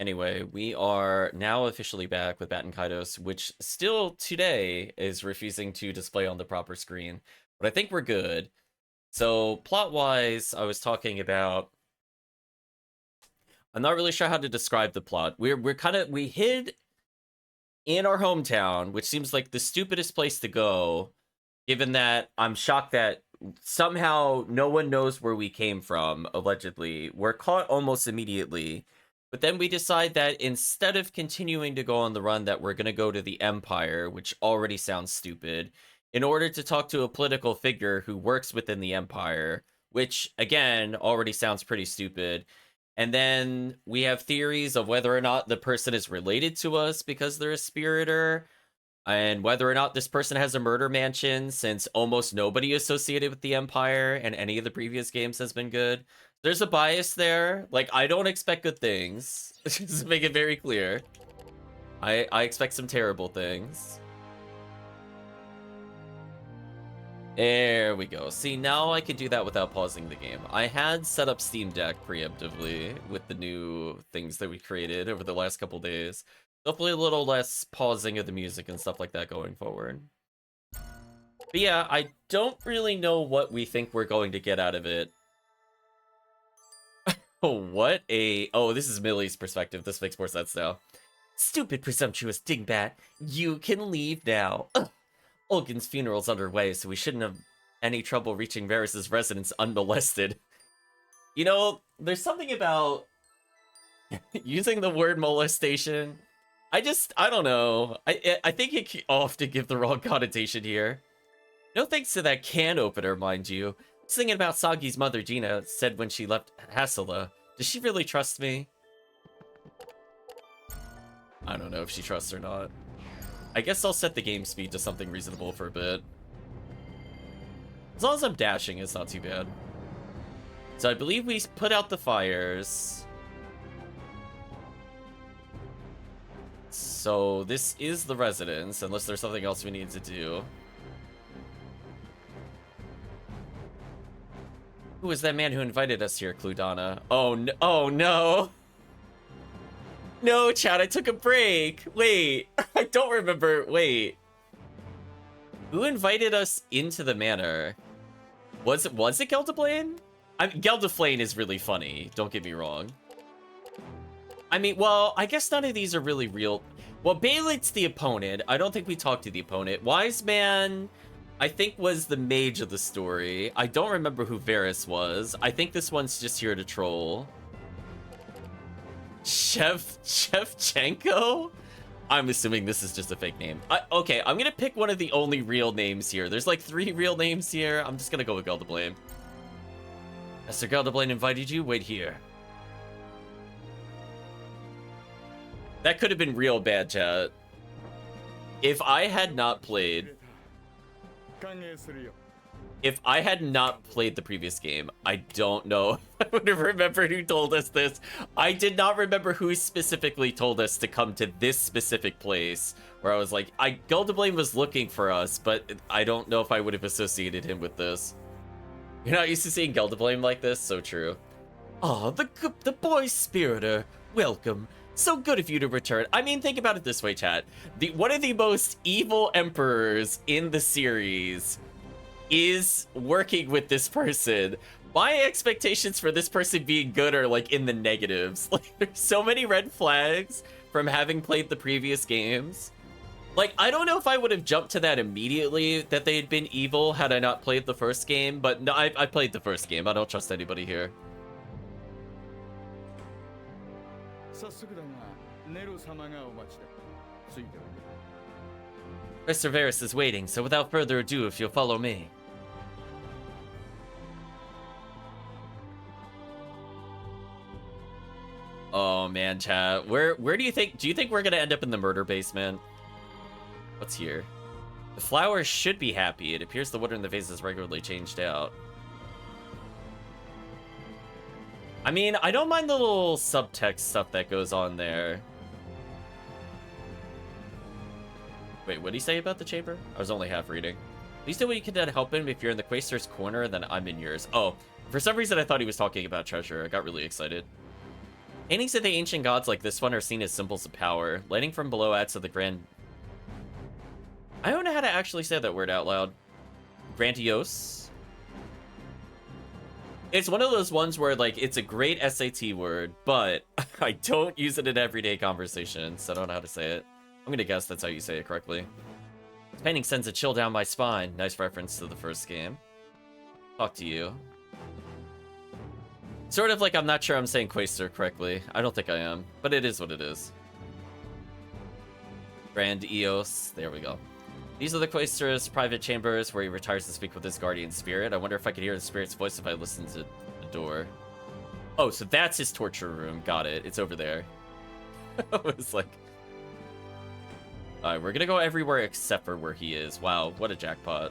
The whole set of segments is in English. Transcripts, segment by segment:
Anyway, we are now officially back with Baten Kaitos, which still today is refusing to display on the proper screen. But I think we're good. So, plot-wise, I was talking about... I'm not really sure how to describe the plot. We hid in our hometown, which seems like the stupidest place to go, given that I'm shocked that somehow no one knows where we came from, allegedly. We're caught almost immediately. But then we decide that instead of continuing to go on the run, that we're going to go to the Empire, which already sounds stupid, in order to talk to a political figure who works within the Empire, which, again, already sounds pretty stupid. And then we have theories of whether or not the person is related to us because they're a spiritor, and whether or not this person has a murder mansion, since almost nobody associated with the Empire and any of the previous games has been good. There's a bias there. Like, I don't expect good things. Just to make it very clear. I expect some terrible things. There we go. See, now I can do that without pausing the game. I had set up Steam Deck preemptively with the new things that we created over the last couple days. Hopefully a little less pausing of the music and stuff like that going forward. But yeah, I don't really know what we think we're going to get out of it. What a... Oh, this is Millie's perspective. This makes more sense now. Stupid, presumptuous dingbat. You can leave now. Ugh. Olgin's funeral's underway, so we shouldn't have any trouble reaching Varys' residence unmolested. You know, there's something about using the word molestation. I don't know. I think it can often give the wrong connotation here. No thanks to that can opener, mind you. Singing about Sagi's mother, Gina, said when she left Hassela. Does she really trust me? I don't know if she trusts or not. I guess I'll set the game speed to something reasonable for a bit. As long as I'm dashing, it's not too bad. So I believe we put out the fires. So this is the residence, unless there's something else we need to do. Who was that man who invited us here, Cludana? Oh, no. Oh, no. No, Chad, I took a break. Wait, I don't remember. Wait. Who invited us into the manor? Was it Geldeblane? Geldeflane is really funny, don't get me wrong. I mean, well, I guess none of these are really real. Well, Baelit's the opponent. I don't think we talked to the opponent. Wise Man, I think, was the mage of the story. I don't remember who Varys was. I think this one's just here to troll. Shevchenko? I'm assuming this is just a fake name. Okay, I'm gonna pick one of the only real names here. There's like 3 real names here. I'm just gonna go with Geldeblane. Master Geldeblane invited you? Wait here. That could have been real bad, chat. If I had not played... If I had not played the previous game, I don't know if I would have remembered who told us this. I did not remember who specifically told us to come to this specific place, where I was like, Geldeblane was looking for us, but I don't know if I would have associated him with this. You're not used to seeing Geldeblane like this? So true. Oh, the boy spiritor. Welcome. So good of you to return. I mean, think about it this way, chat. One of the most evil emperors in the series is working with this person. My expectations for this person being good are like in the negatives. Like, there's so many red flags from having played the previous games. Like, I don't know if I would have jumped to that immediately, that they had been evil, had I not played the first game, but no, I played the first game. I don't trust anybody here. Mr. Varys is waiting, so without further ado, if you'll follow me. Oh man, chat. Where do you think we're gonna end up in the murder basement? What's here? The flowers should be happy. It appears the water in the vase is regularly changed out. I mean, I don't mind the little subtext stuff that goes on there. Wait, what did he say about the chamber? I was only half reading. Please do what you can to help him. If you're in the Quaestor's corner, then I'm in yours. Oh, for some reason I thought he was talking about treasure. I got really excited. Paintings of the ancient gods like this one are seen as symbols of power. Lighting from below adds to the grand... I don't know how to actually say that word out loud. Grandiose? It's one of those ones where, like, it's a great SAT word, but I don't use it in everyday conversation, so I don't know how to say it. I'm gonna guess that's how you say it correctly. This painting sends a chill down my spine. Nice reference to the first game. Talk to you. Sort of like I'm not sure I'm saying Quaestor correctly. I don't think I am, but it is what it is. Grand Eos. There we go. These are the Quaestor's private chambers where he retires to speak with his guardian spirit. I wonder if I could hear the spirit's voice if I listened to the door. Oh, so that's his torture room. Got it. It's over there. I was like... Alright, we're gonna go everywhere except for where he is. Wow, what a jackpot.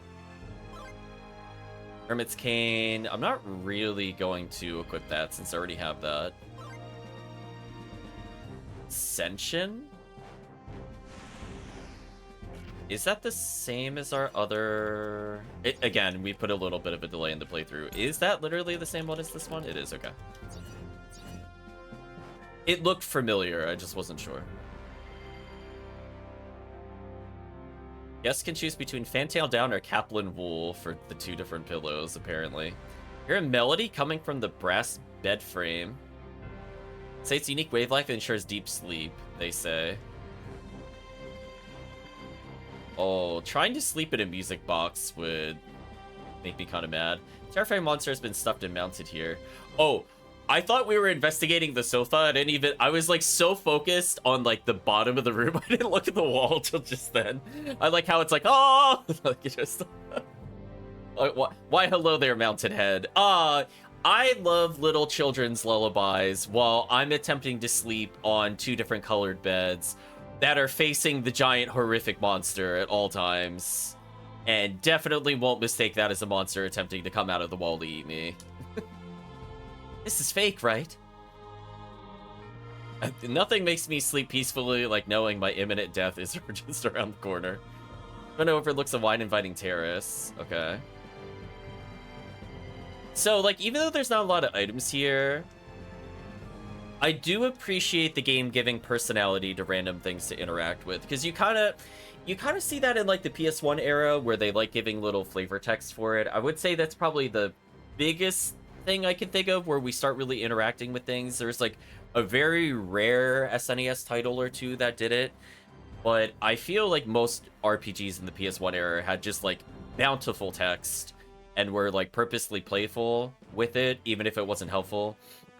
Hermit's Cane. I'm not really going to equip that since I already have that. Ascension? Is that the same as our other... again, we put a little bit of a delay in the playthrough. Is that literally the same one as this one? It is, okay. It looked familiar, I just wasn't sure. Guests can choose between Fantail Down or Kaplan Wool for the 2 different pillows, apparently. Hear a melody coming from the brass bed frame. Say its unique wavelength ensures deep sleep, they say. Oh, trying to sleep in a music box would make me kind of mad. Terrifying monster has been stuffed and mounted here. Oh, I thought we were investigating the sofa. I was like so focused on like the bottom of the room. I didn't look at the wall till just then. I like how it's like, oh, like it just, why hello there, mounted head. I love little children's lullabies while I'm attempting to sleep on 2 different colored beds that are facing the giant horrific monster at all times. And definitely won't mistake that as a monster attempting to come out of the wall to eat me. This is fake, right? Nothing makes me sleep peacefully like knowing my imminent death is just around the corner. Window overlooks a wine-inviting terrace. Okay. So, like, even though there's not a lot of items here, I do appreciate the game giving personality to random things to interact with, because you kind of see that in like the PS1 era where they like giving little flavor text for it. I would say that's probably the biggest thing I can think of where we start really interacting with things. There's like a very rare SNES title or 2 that did it, but I feel like most RPGs in the PS1 era had just like bountiful text and were like purposely playful with it, even if it wasn't helpful.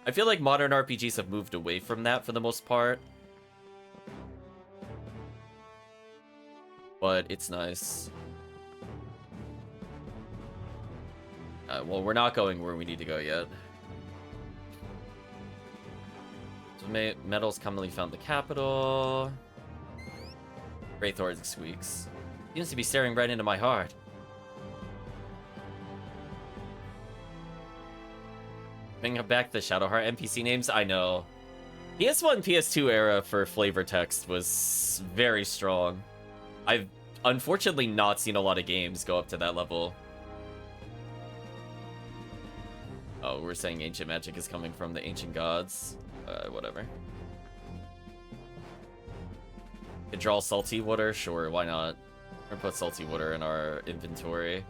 I feel like modern RPGs have moved away from that for the most part. But it's nice. Well, we're not going where we need to go yet. So metals commonly found in the capital. Wraithorn squeaks. Seems to be staring right into my heart. Bring back the Shadowheart NPC names? I know. PS1, PS2 era for flavor text was very strong. I've unfortunately not seen a lot of games go up to that level. Oh, we're saying ancient magic is coming from the ancient gods. Whatever. Could draw salty water? Sure, why not? We're gonna put salty water in our inventory.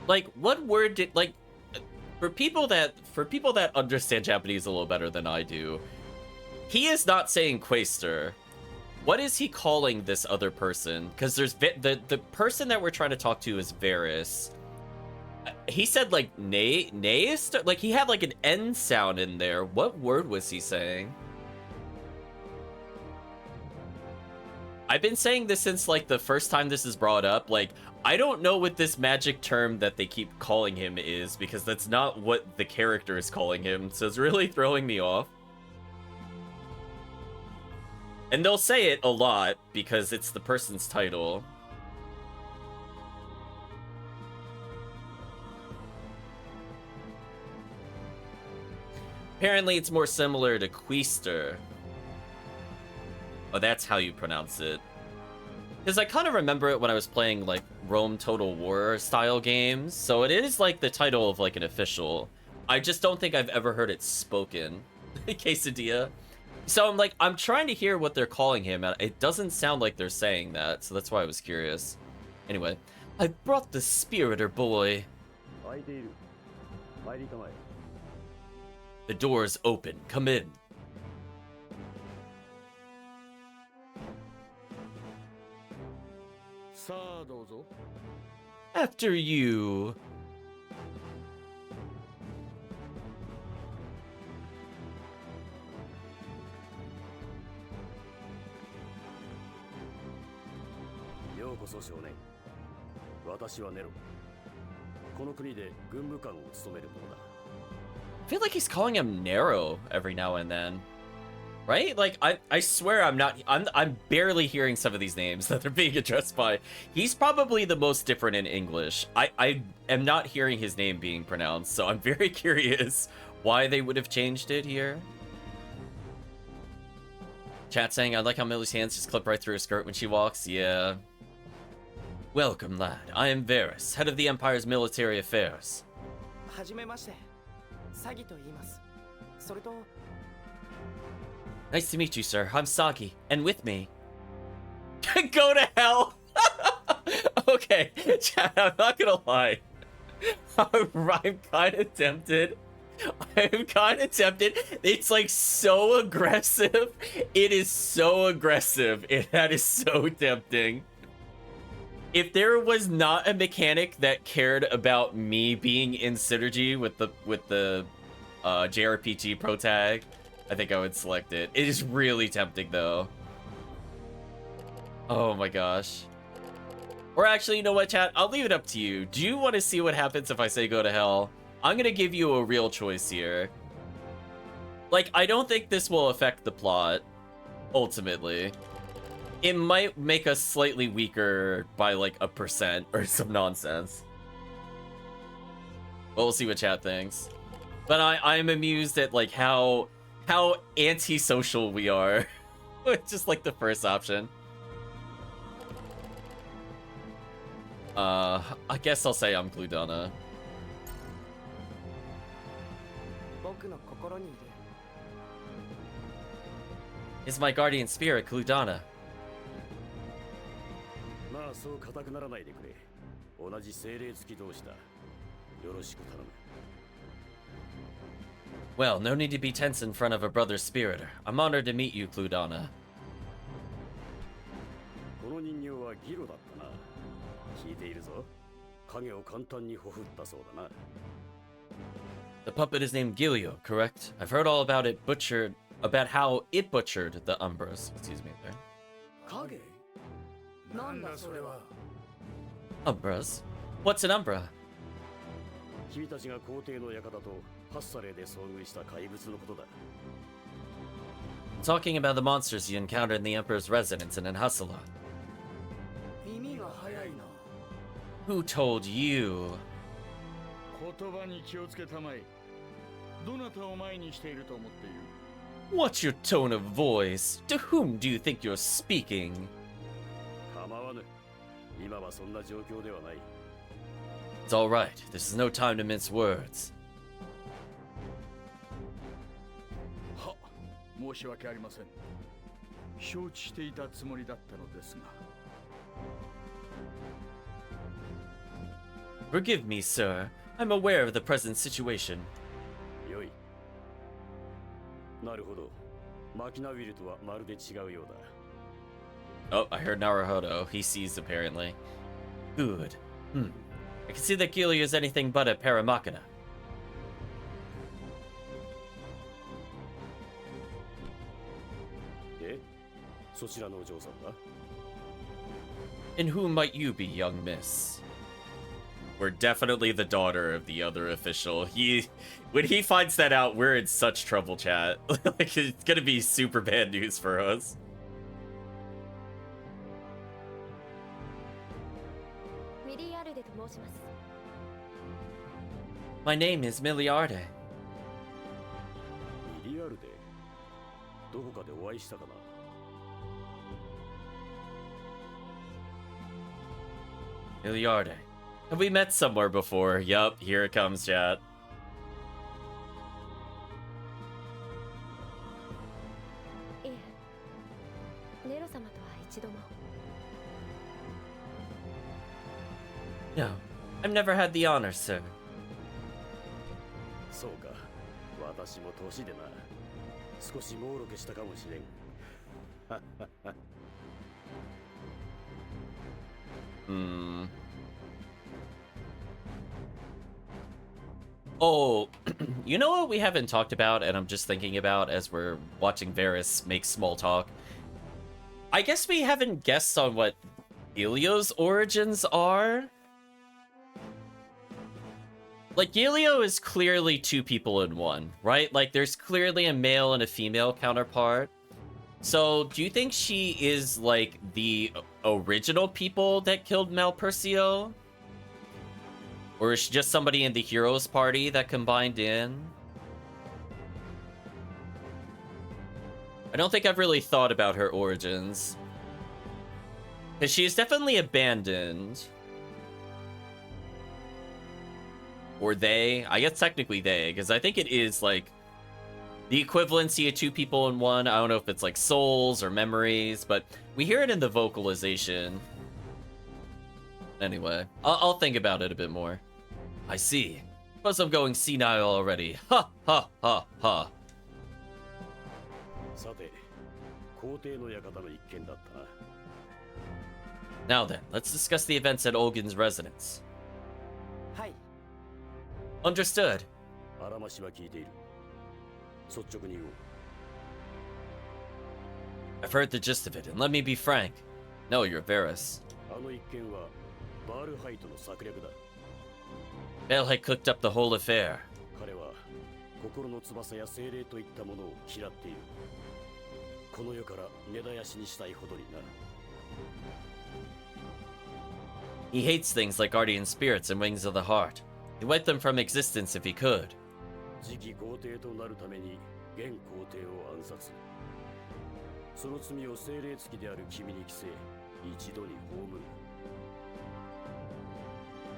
Like, what word did, like, for people that understand Japanese a little better than I do, he is not saying Quaestor. What is he calling this other person? Because there's the person that we're trying to talk to is Varys. He said like Naist, like he had like an N sound in there. What word was he saying? I've been saying this since like the first time this is brought up. Like, I don't know what this magic term that they keep calling him is, because that's not what the character is calling him. So it's really throwing me off. And they'll say it a lot because it's the person's title. Apparently it's more similar to Queester. Oh, that's how you pronounce it. Because I kind of remember it when I was playing, like, Rome Total War style games. So it is, like, the title of, like, an official. I just don't think I've ever heard it spoken. Quesadilla. So I'm trying to hear what they're calling him. And it doesn't sound like they're saying that. So that's why I was curious. Anyway, I brought the Spiritor boy. The door's open. Come in. After you. I feel like he's calling him Nero every now and then. Right? Like, I swear I'm barely hearing some of these names that they're being addressed by. He's probably the most different in English. I am not hearing his name being pronounced, so I'm very curious why they would have changed it here. Chat saying, I like how Millie's hands just clip right through her skirt when she walks. Yeah. Welcome, lad. I am Varus, head of the Empire's military affairs. Nice to meet you, sir. I'm Sagi, and with me... Go to hell! Okay, chat, I'm not gonna lie. I'm kind of tempted. I'm kind of tempted. It's, like, so aggressive. It is so aggressive. That is so tempting. If there was not a mechanic that cared about me being in synergy with the JRPG pro tag, I think I would select it. It is really tempting, though. Oh my gosh. Or actually, you know what, chat? I'll leave it up to you. Do you want to see what happens if I say go to hell? I'm gonna give you a real choice here. Like, I don't think this will affect the plot, ultimately. It might make us slightly weaker by, like, 1% or some nonsense. But we'll see what chat thinks. But I'm amused at, like, how antisocial we are. Just like the first option. I guess I'll say I'm Cludana. Is my guardian spirit Cludana? Well, no need to be tense in front of a brother spiritor. I'm honored to meet you, Cludana. The puppet is named Gilio, correct? I've heard all about it about how it butchered the Umbras. Excuse me there. Umbras? What's an Umbra? Talking about the monsters you encountered in the Emperor's residence in Hasala. Who told you? What's your tone of voice? To whom do you think you're speaking? It's alright. This is no time to mince words. Forgive me, sir. I'm aware of the present situation. Oh, I heard Naruhodo. He sees, apparently. Good. I can see that Gilio is anything but a paramachina. And who might you be, young miss? We're definitely the daughter of the other official. When he finds that out, we're in such trouble, chat. Like, it's gonna be super bad news for us. My name is Miliarde. どこかでお会いしたかな。 Iliarde. Have we met somewhere before? Yup, here it comes, chat. いえ、ネロ様とは一度も。No, I've never had the honor, sir. そうか、私も年でな。少し猛録したかもしれん。Oh, you know what we haven't talked about, and I'm just thinking about as we're watching Varys make small talk? I guess we haven't guessed on what Elio's origins are. Like, Elio is clearly two people in one, right? Like, there's clearly a male and a female counterpart. So, do you think she is, like, the original people that killed Malpercio? Or is she just somebody in the heroes party that combined in? I don't think I've really thought about her origins. Because she is definitely abandoned. Or they. I guess technically they, because I think it is, like, the equivalency of two people in one. I don't know if it's, like, souls or memories, but we hear it in the vocalization. Anyway, I'll think about it a bit more. I see. Plus I'm going senile already. Ha ha ha ha. さて、皇帝の館の一件だったな。 Now then, let's discuss the events at Olgin's residence. はい。 Understood. あらましは聞いている。率直に言おう。 I've heard the gist of it, and let me be frank. No, you're Varys. あの一件はバールハイトの策略だ。 Bale had cooked up the whole affair. 彼は心の翼や精霊といったものを嫌っている。この世から根絶やしにしたいほどにな。 He hates things like guardian spirits and wings of the heart. He'd wipe them from existence if he could. 次期皇帝となるために現皇帝を暗殺。その罪を精霊付きである君に着せ、一度に葬る。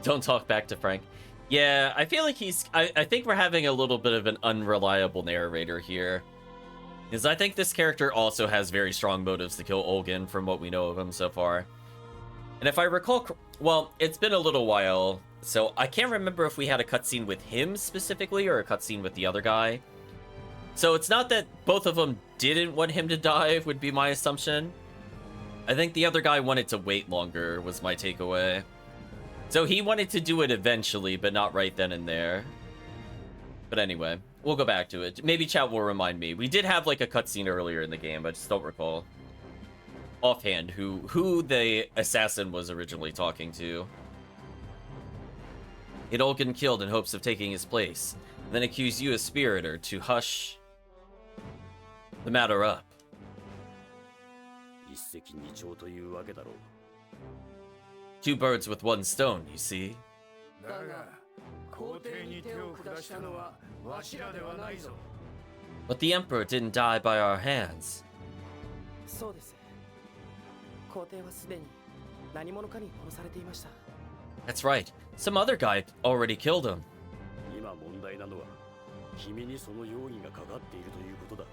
Don't talk back to Frank. Yeah, I feel like I think we're having a little bit of an unreliable narrator here. Because I think this character also has very strong motives to kill Olgin from what we know of him so far. And if I recall, well, it's been a little while, so I can't remember if we had a cutscene with him specifically or a cutscene with the other guy. So it's not that both of them didn't want him to die, would be my assumption. I think the other guy wanted to wait longer, was my takeaway. So he wanted to do it eventually, but not right then and there. But anyway, we'll go back to it. Maybe chat will remind me. We did have like a cutscene earlier in the game, I just don't recall offhand who the assassin was originally talking to. He'd Olgin killed in hopes of taking his place, and then accused you as Spiritor to hush the matter up. 一石二鳥というわけだろう。 Two birds with one stone, you see. だが、皇帝に手を下したのはわしらではないぞ。 But the Emperor didn't die by our hands. そうです。皇帝はすでに何者かに殺されていました。 That's right. Some other guy already killed him. 今問題なのは君にその容疑がかかっているということだ。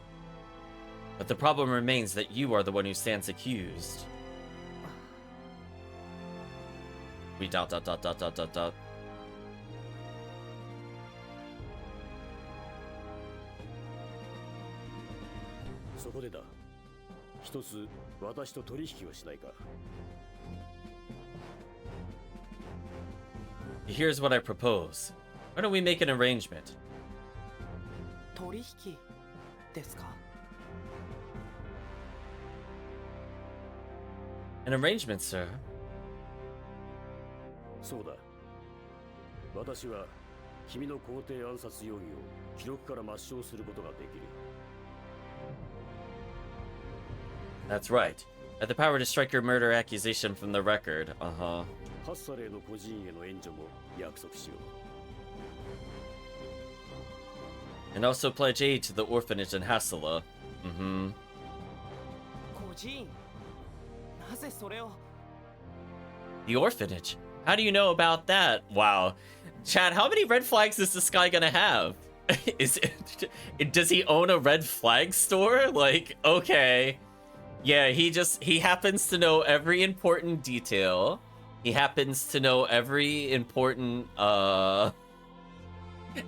But the problem remains that you are the one who stands accused. We dot dot dot dot dot dot dot. そこでだ。一つ私と取引をしないか。 Here's what I propose. Why don't we make an arrangement? 取引ですか。 An arrangement, sir. そうだ。私は君の皇帝暗殺容疑を記録から抹消することができる。 That's right. I have the power to strike your murder accusation from the record. Uh-huh. ハッサレーの孤児院への援助も約束しよう。 And also pledge aid to the orphanage in Hassala. Mm-hmm. 孤児院なぜそれを The orphanage. How do you know about that? Wow. Chad, how many red flags is this guy gonna have? Does he own a red flag store? Like, okay. Yeah, he happens to know every important detail. He happens to know every important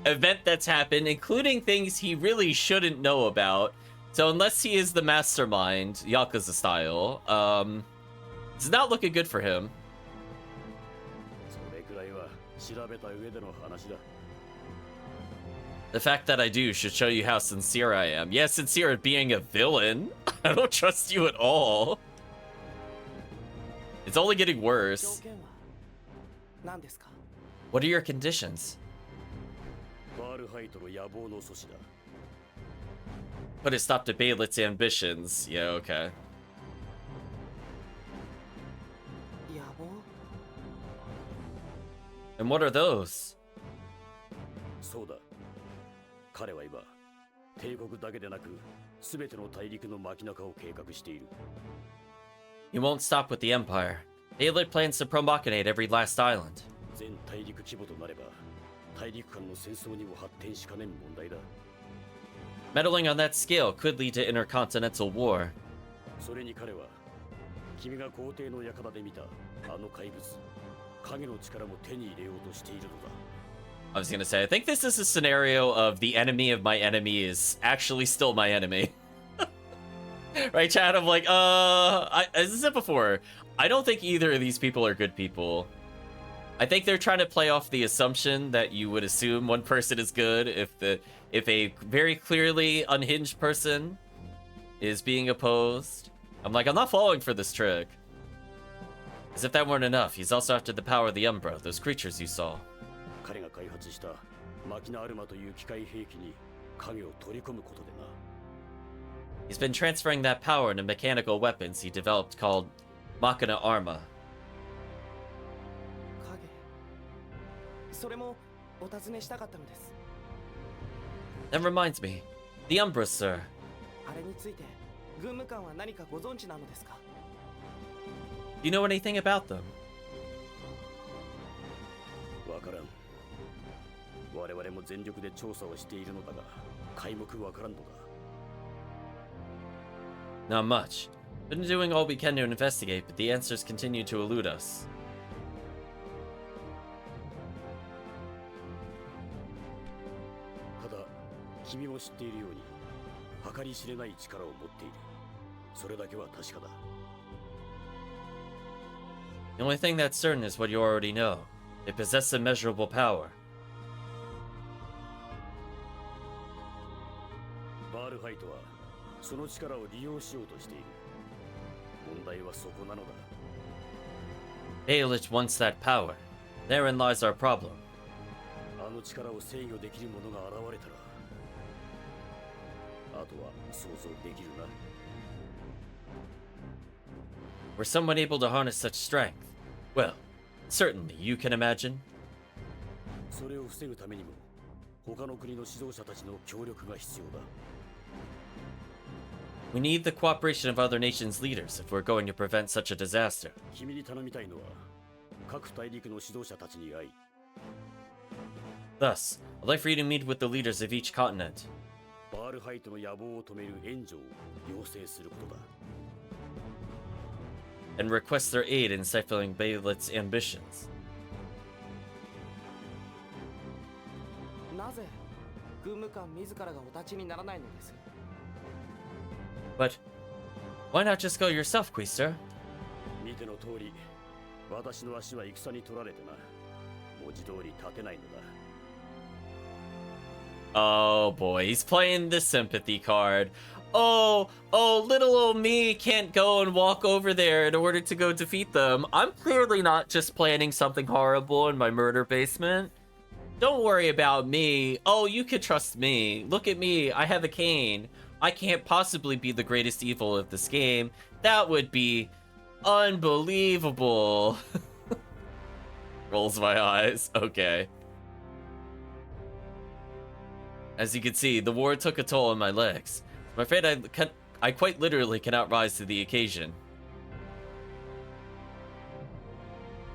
event that's happened, including things he really shouldn't know about. So unless he is the mastermind, Yakuza style, it's not looking good for him. それくらいは調べた上での話だ。 The fact that I do should show you how sincere I am. Yeah, sincere at being a villain. I don't trust you at all. It's only getting 条 worse. 件は何ですか What are your conditions? バールハイトの野望の阻止だ。 Put a stop to Baylet's ambitions. Yeah, okay. 野望 And what are those? そうだ。彼は今、帝国だけでなく、すべての大陸の街中を計画している。 You won't stop with the Empire. Baylet plans to promoconate every last island. 全大陸規模となれば、大陸間の戦争にも発展しかねん問題だ。 Meddling on that scale could lead to intercontinental war. それに彼は、君が皇帝の館で見たあの怪物、影の力も手に入れようとしているのだ。 I was gonna say, I think this is a scenario of the enemy of my enemy is actually still my enemy. Right, Chad? I'm like, as I said before, I don't think either of these people are good people. I think they're trying to play off the assumption that you would assume one person is good if a very clearly unhinged person is being opposed. I'm like, I'm not falling for this trick. As if that weren't enough, he's also after the power of the Umbra, those creatures you saw. 彼が開発したマキナアルマという機械兵器に影を取り込むことでな。 He's been transferring that power into mechanical weapons he developed called Machina Arma. 影それもお尋ねしたかったのです That reminds me, the Umbra, sir. あれについて軍務官は何かご存知なのですか Do you know anything about them? わからん。我々も全力で調査をしているのだが、皆目わからんのだ。 Not much. Been doing all we can to investigate, but the answers continue to elude us. ただ、君も知っているように、計り知れない力を持っている。それだけは確かだ。 The only thing that's certain is what you already know. They possess immeasurable power. バールハイトは、その力を利用しようとしている。問題はそこなのだ。 Baylich wants that power. Therein lies our problem. あの力を制御できる者が現れたら、あとは想像できるな。 Were someone able to harness such strength? Well, certainly you can imagine. それを防ぐためにも、他の国の指導者たちの協力が必要だ。 We need the cooperation of other nations' leaders if we're going to prevent such a disaster. 君に頼みたいのは、各大陸の指導者たちに会い、 Thus, I'd like for you to meet with the leaders of each continent. バールハイトの野望を止める援助を要請することだ。 And request their aid in stifling Baylet's ambitions. なぜ軍務官自らがお立ちにならないのです But why not just go yourself, Queester? 見ての通り、私の足は戦に取られてな。文字通り立てないのだ。 Oh boy, he's playing the sympathy card. Oh, little old me can't go and walk over there in order to go defeat them. I'm clearly not just planning something horrible in my murder basement. Don't worry about me. Oh, you can trust me. Look at me, I have a cane. I can't possibly be the greatest evil of this game. That would be unbelievable. Rolls my eyes. Okay. As you can see, the war took a toll on my legs. I'm afraid I quite literally cannot rise to the occasion.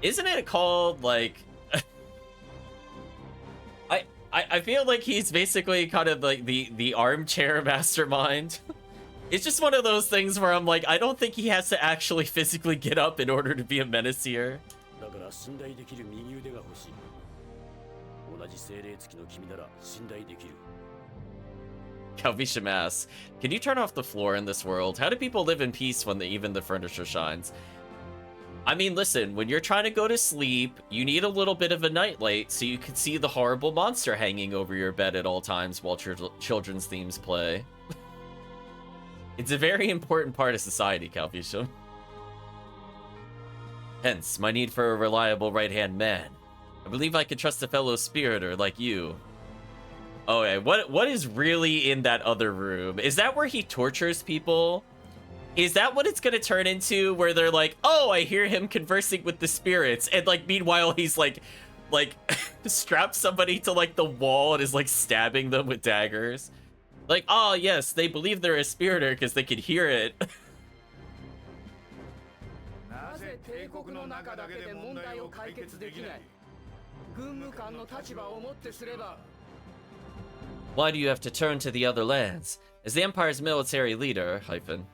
Isn't it called, like... I feel like he's basically kind of like the armchair mastermind. It's just one of those things where I'm like, I don't think he has to actually physically get up in order to be a menace here. Calvisham asks, can you turn off the floor in this world? How do people live in peace when even the furniture shines? I mean, listen, when you're trying to go to sleep, you need a little bit of a nightlight so you can see the horrible monster hanging over your bed at all times while children's themes play. It's a very important part of society, Calvisham. Hence, my need for a reliable right-hand man. I believe I can trust a fellow spiriter like you. Okay, what is really in that other room? Is that where he tortures people? Is that what it's gonna turn into, where they're like, oh, I hear him conversing with the spirits, and like meanwhile he's like strapped somebody to like the wall and is like stabbing them with daggers? Like, oh yes, they believe they're a spiriter because they could hear it. Why do you have to turn to the other lands? As the Empire's military leader, hyphen.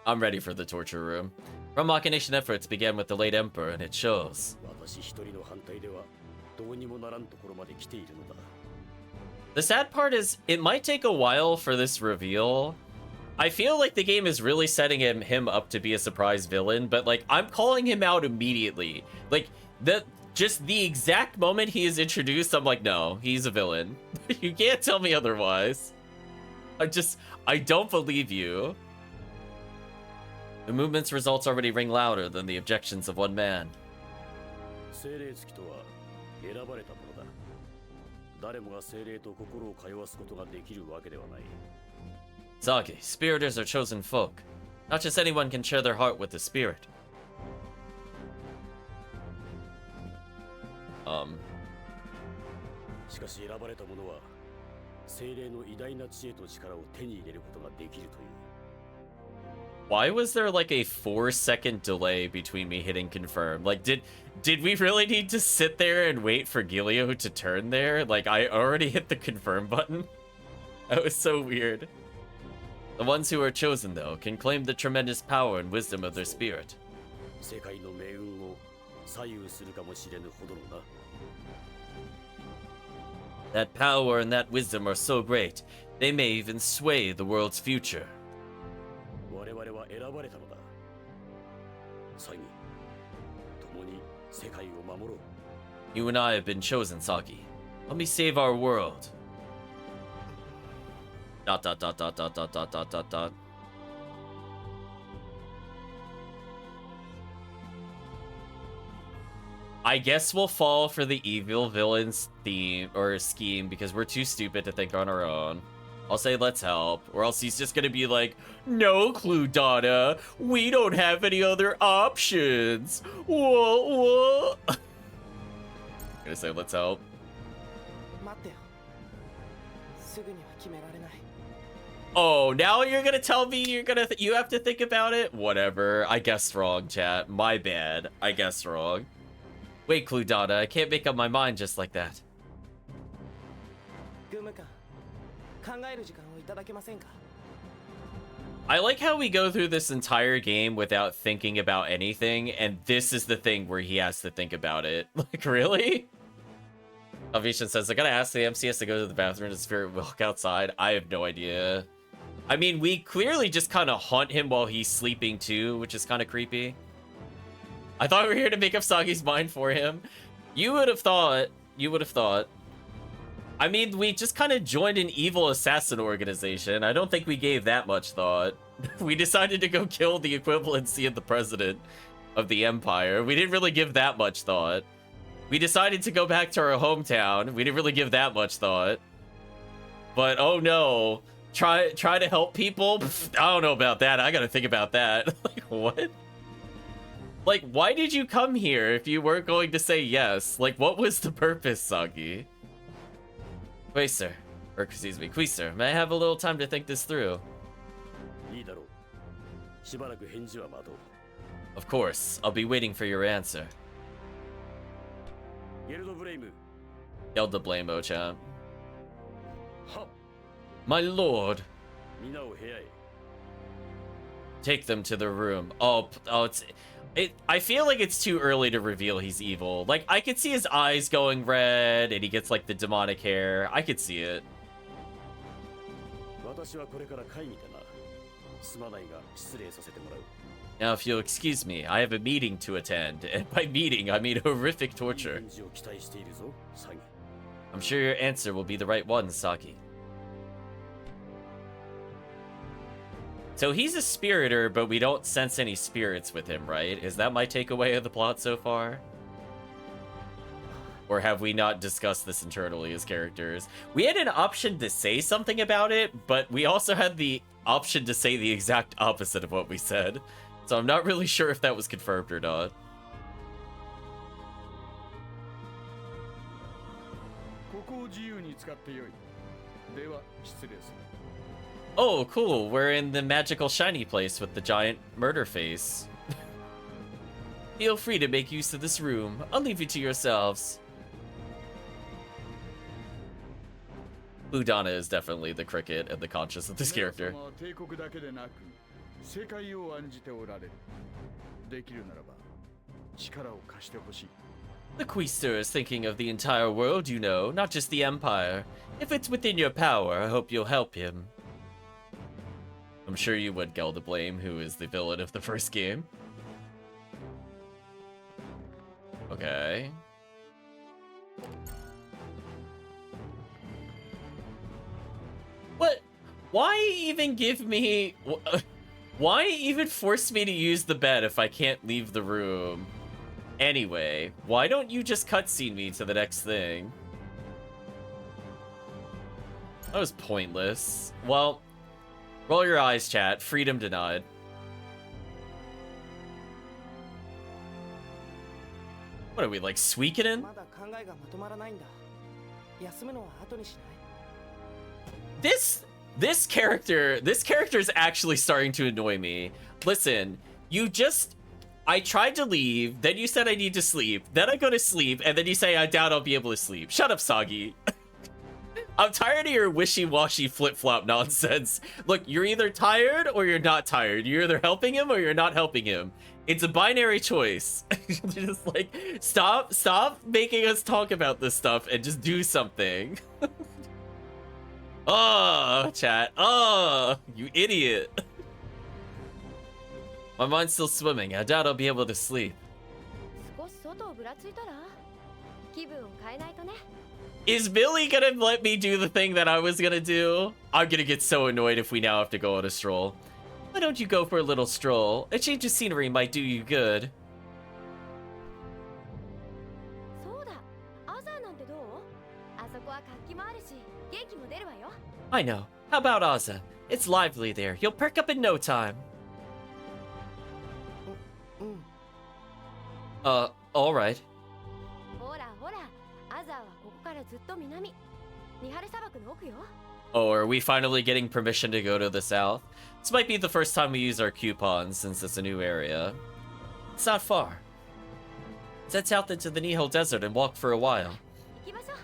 I'm ready for the torture room. From machination efforts began with the late Emperor, and it shows. The sad part is, it might take a while for this reveal. I feel like the game is really setting him up to be a surprise villain, but like, I'm calling him out immediately. Like, just the exact moment he is introduced, I'm like, no, he's a villain. You can't tell me otherwise. I don't believe you. The movement's results already ring louder than the objections of one man. Saki, spiriters are chosen folk. Not just anyone can share their heart with the spirit. Why was there like a 4-second delay between me hitting confirm? Like, did we really need to sit there and wait for Gilio to turn there? Like, I already hit the confirm button. That was so weird. The ones who are chosen, though, can claim the tremendous power and wisdom of their spirit. That power and that wisdom are so great, they may even sway the world's future. You and I have been chosen, Saki. Let me save our world. ... I guess we'll fall for the evil villain's theme or scheme because we're too stupid to think on our own. I'll say let's help, or else he's just gonna be like, no, Clue Donna, we don't have any other options. Whoa. I'm gonna say let's help. Oh, now you're gonna tell me you have to think about it? Whatever, I guessed wrong, chat. My bad, I guessed wrong. Wait, Clue Donna, I can't make up my mind just like that. I like how we go through this entire game without thinking about anything, and this is the thing where he has to think about it. Like, really? Salvation says, I gotta ask the MCS to go to the bathroom to spirit walk outside. I have no idea. I mean, we clearly just kind of haunt him while he's sleeping too, which is kind of creepy. I thought we were here to make up Sagi's mind for him. You would have thought. I mean, we just kind of joined an evil assassin organization. I don't think we gave that much thought. We decided to go kill the equivalency of the president of the Empire. We didn't really give that much thought. We decided to go back to our hometown. We didn't really give that much thought. But oh no, try to help people? Pfft, I don't know about that. I gotta think about that. Like, what? Like, why did you come here if you weren't going to say yes? Like, what was the purpose, Sagi? Wait, sir. Or, excuse me, Queezer, may I have a little time to think this through? いいだろう。しばらく返事は待とう。 Of course, I'll be waiting for your answer. ゲルドブレイム。 Yelled the Blamo-chan. はっ。 My lord, 皆を部屋へ。 take them to the room. I feel like it's too early to reveal he's evil. Like, I could see his eyes going red, and he gets, like, the demonic hair. I could see it. 私はこれから会議だな。すまないが失礼させてもらう。 Now, if you'll excuse me, I have a meeting to attend. And by meeting, I mean horrific torture. 返事を期待しているぞ、サギ。 I'm sure your answer will be the right one, Saki. So he's a spiriter, but we don't sense any spirits with him, right? Is that my takeaway of the plot so far? Or have we not discussed this internally as characters? We had an option to say something about it, but we also had the option to say the exact opposite of what we said. So I'm not really sure if that was confirmed or not. ここを自由に使ってよい。では失礼する。 Oh, cool. We're in the magical shiny place with the giant murder face. Feel free to make use of this room. I'll leave you to yourselves. Udana is definitely the cricket and the conscience of this character. 皆様は帝国だけでなく世界を案じておられる。できるならば力を貸してほしい。 The Queester is thinking of the entire world, you know, not just the Empire. If it's within your power, I hope you'll help him. I'm sure you would, Geldablame, who is the villain of the first game. Okay. What? Why even give me... Why even force me to use the bed if I can't leave the room? Anyway, why don't you just cutscene me to the next thing? That was pointless. Well, roll your eyes, chat. Freedom denied. What are we, like, Suikoden? まだ考えがまとまらないんだ。休むのは後にしない。 This character is actually starting to annoy me. Listen, I tried to leave, then you said I need to sleep, then I go to sleep, and then you say I doubt I'll be able to sleep. Shut up, Sagi. I'm tired of your wishy-washy flip-flop nonsense. Look, you're either tired or you're not tired. You're either helping him or you're not helping him. It's a binary choice. Just like, stop making us talk about this stuff and just do something. Oh, chat. Oh, you idiot. My mind's still swimming. I doubt I'll be able to sleep. 少し外をぶらついたら気分を変えないとね。 Is Billy gonna let me do the thing that I was gonna do? I'm gonna get so annoyed if we now have to go on a stroll. Why don't you go for a little stroll? A change of scenery might do you good. そうだ、アザーなんてどう？あそこは活気もあるし、元気も出るわよ。 I know. How about Ozza? It's lively there. You'll perk up in no time. うん。 Alright. ほらほら、アザーはここからずっと南。ニハル砂漠の奥よ。 Oh, are we finally getting permission to go to the south? This might be the first time we use our coupons since it's a new area. It's not far. Let's head south into the Nihil Desert and walk for a while. 行きましょう。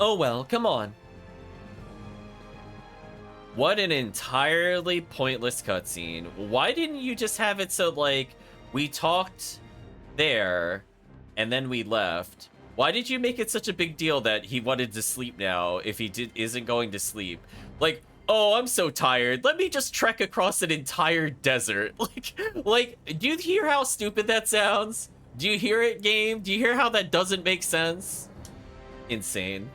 Oh well, come on. What an entirely pointless cutscene. Why didn't you just have it so, like, we talked there, and then we left? Why did you make it such a big deal that he wanted to sleep now if he isn't going to sleep? Like, oh, I'm so tired. Let me just trek across an entire desert. Like, do you hear how stupid that sounds? Do you hear it, game? Do you hear how that doesn't make sense? Insane.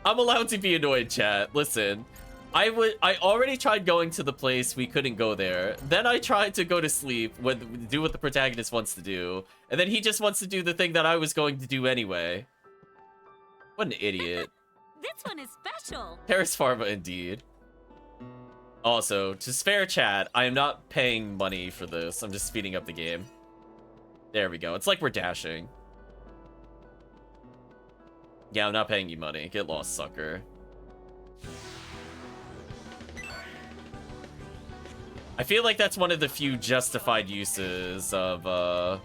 I'm allowed to be annoyed, chat. Listen. I already tried going to the place, we couldn't go there. Then I tried to go to sleep, do what the protagonist wants to do. And then he just wants to do the thing that I was going to do anyway. What an idiot. This one is special. Terrace Pharma indeed. Also, to spare chat, I am not paying money for this. I'm just speeding up the game. There we go. It's like we're dashing. Yeah, I'm not paying you money. Get lost, sucker. I feel like that's one of the few justified uses of,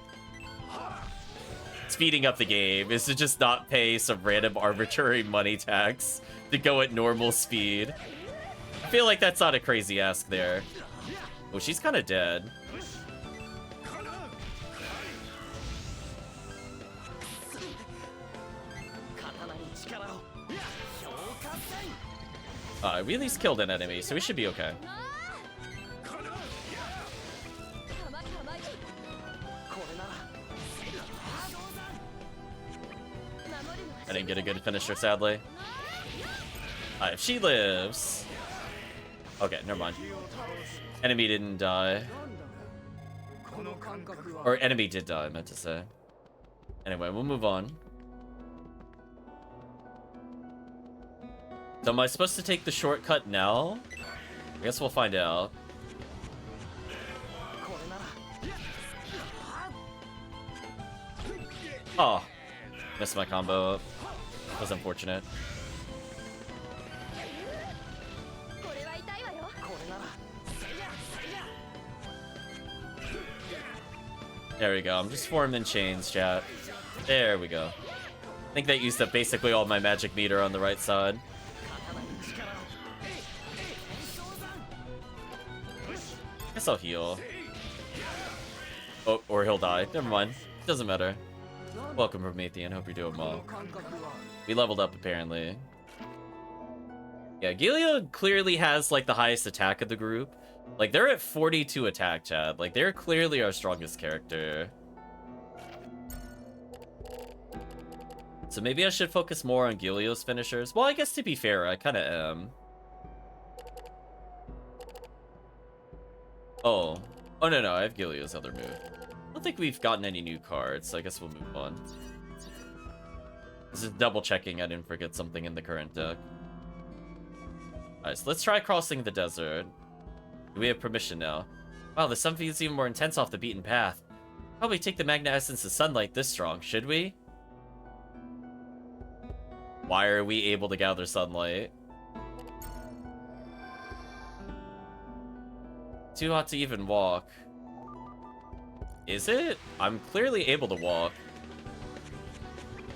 speeding up the game, is to just not pay some random arbitrary money tax to go at normal speed. I feel like that's not a crazy ask there. Oh, she's kind of dead. We at least killed an enemy, so we should be okay. I didn't get a good finisher, sadly. If she lives... Okay, never mind. Enemy didn't die. Or enemy did die, I meant to say. Anyway, we'll move on. So am I supposed to take the shortcut now? I guess we'll find out. Oh. Missed my combo up. That was unfortunate. There we go. I'm just forming chains, chat. There we go. I think that used up basically all my magic meter on the right side. Guess I'll heal. Oh, or he'll die. Never mind. Doesn't matter. Welcome, Promethean. Hope you're doing well. We leveled up, apparently. Yeah, Gilead clearly has, like, the highest attack of the group. Like, they're at 42 attack, Chad. Like, they're clearly our strongest character. So maybe I should focus more on Gilead's finishers. Well, I guess to be fair, I kind of am. Oh. Oh, no, I have Gilead's other move. I don't think we've gotten any new cards, so I guess we'll move on. This is double checking I didn't forget something in the current deck. Alright, so let's try crossing the desert. Do we have permission now? Wow, the sun feels even more intense off the beaten path. Probably take the Magna Essence of Sunlight this strong, should we? Why are we able to gather sunlight? Too hot to even walk. Is it? I'm clearly able to walk.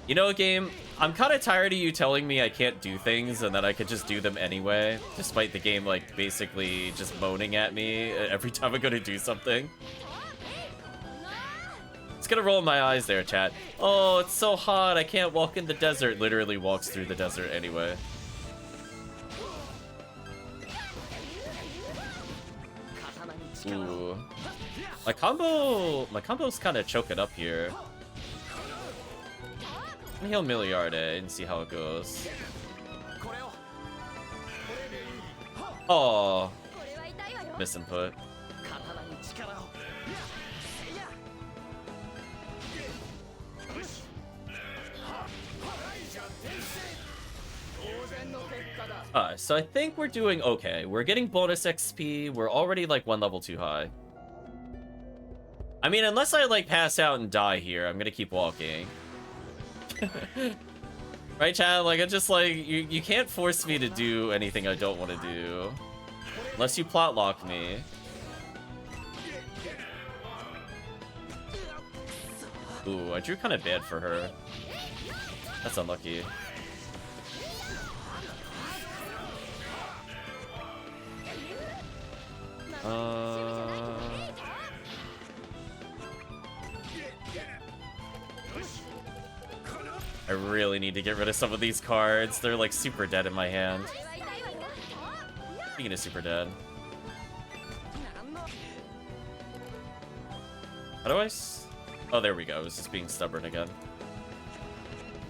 You know, game, I'm kind of tired of you telling me I can't do things and that I could just do them anyway, despite the game, like, basically just moaning at me every time I go to do something. It's gonna roll my eyes there, chat. Oh, it's so hot, I can't walk in the desert. Literally walks through the desert anyway. Ooh. My combo's kind of choking up here. I'm gonna heal Milliarde and see how it goes. Oh, misinput. So I think we're doing okay. We're getting bonus XP. We're already like one level too high. I mean, unless I like pass out and die here, I'm gonna keep walking. Right, Chad? Like, I just like, you can't force me to do anything I don't want to do. Unless you plot lock me. Ooh, I drew kind of bad for her. That's unlucky. I really need to get rid of some of these cards. They're like super dead in my hand. Speaking of super dead. How do I oh, there we go. I was just being stubborn again.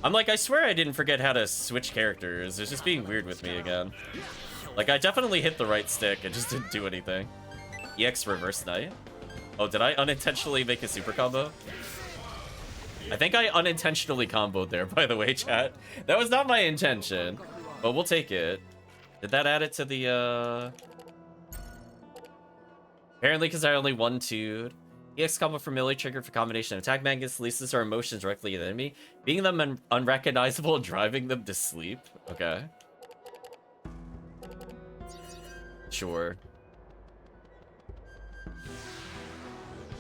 I'm like, I swear I didn't forget how to switch characters. It's just being weird with me again. Like, I definitely hit the right stick. I just didn't do anything. EX Reverse Knight? Oh, did I unintentionally make a super combo? I think I unintentionally comboed there, by the way, chat. That was not my intention, but we'll take it. Did that add it to the, Apparently, because I only one two. EX combo for melee triggered for combination of attack magnets, releases our emotions directly at the enemy, being them unrecognizable and driving them to sleep. Okay. Sure.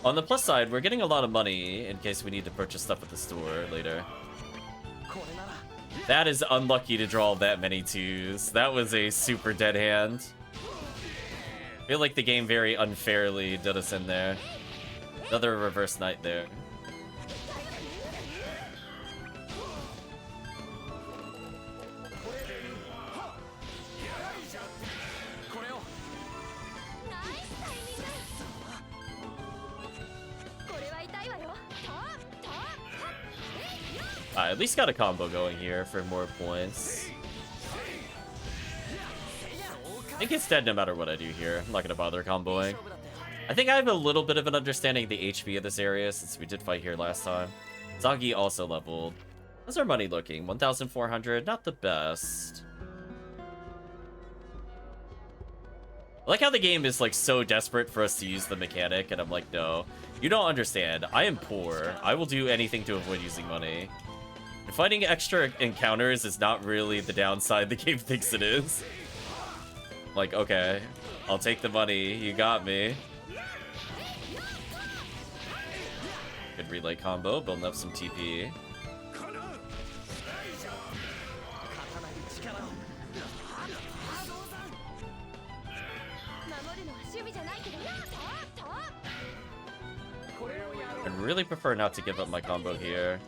On the plus side, we're getting a lot of money in case we need to purchase stuff at the store later. That is unlucky to draw that many twos. That was a super dead hand. I feel like the game very unfairly did us in there. Another reverse knight there. I at least got a combo going here for more points. I think it's dead no matter what I do here. I'm not going to bother comboing. I think I have a little bit of an understanding of the HP of this area since we did fight here last time. Zagi also leveled. How's our money looking? 1,400, not the best. I like how the game is like so desperate for us to use the mechanic, and I'm like, no, you don't understand. I am poor. I will do anything to avoid using money. And fighting extra encounters is not really the downside the game thinks it is. Like, okay, I'll take the money. You got me. Good relay combo, building up some TP. I'd really prefer not to give up my combo here.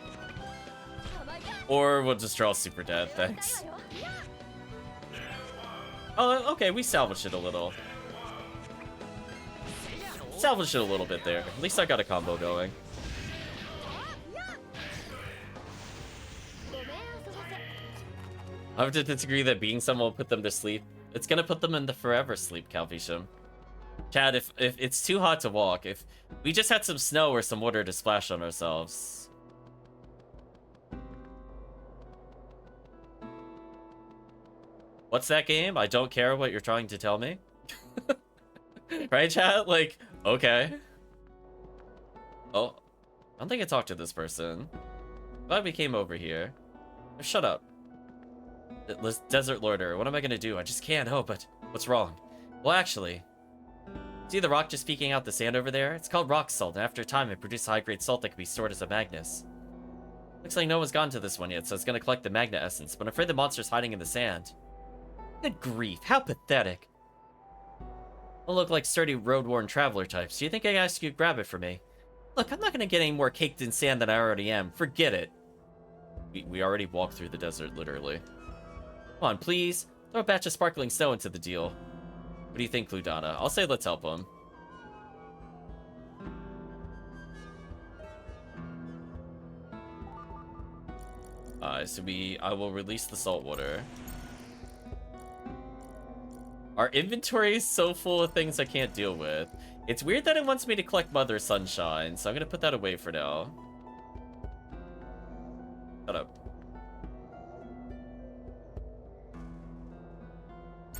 Or we'll just draw super dead, thanks. Oh, okay, we salvaged it a little. Salvaged it a little bit there. At least I got a combo going. I have to disagree that being someone will put them to sleep. It's gonna put them into forever sleep, Calvisham. Chad, if it's too hot to walk, if we just had some snow or some water to splash on ourselves. What's that game? I don't care what you're trying to tell me. Right, chat? Like, okay. Oh, I don't think I talked to this person. Glad we came over here. Shut up. Desert Lorder, what am I gonna do? I just can't. Oh, but what's wrong? Well, actually, see the rock just peeking out the sand over there? It's called rock salt, and after a time it produces high-grade salt that can be stored as a magnet. Looks like no one's gotten to this one yet, so it's gonna collect the magnet essence, but I'm afraid the monster's hiding in the sand. Good grief, how pathetic. They'll look like sturdy, road-worn traveler types. Do you think I asked you to grab it for me? Look, I'm not gonna get any more caked in sand than I already am. Forget it. We already walked through the desert, literally. Come on, please. Throw a batch of sparkling snow into the deal. What do you think, Ludana? I'll say let's help him. So I will release the salt water. Our inventory is so full of things I can't deal with. It's weird that it wants me to collect Mother Sunshine, so I'm gonna put that away for now. Shut up.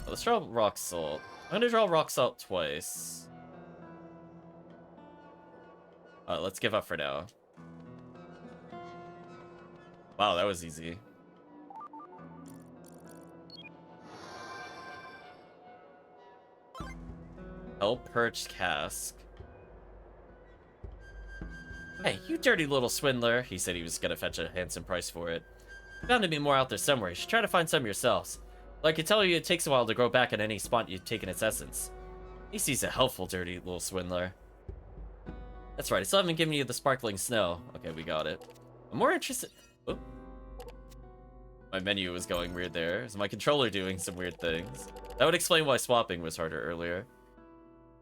Let's draw rock salt. I'm gonna draw rock salt twice. Let's give up for now. Wow, that was easy. Help perched cask. Hey, you dirty little swindler. He said he was gonna fetch a handsome price for it. Bound to be more out there somewhere. You should try to find some yourselves. Well, I can tell you it takes a while to grow back at any spot you've taken its essence. At least he's a helpful, dirty little swindler. That's right, I still haven't given you the sparkling snow. Okay, we got it. I'm more interested... Oh. My menu was going weird there. Is my controller doing some weird things? That would explain why swapping was harder earlier.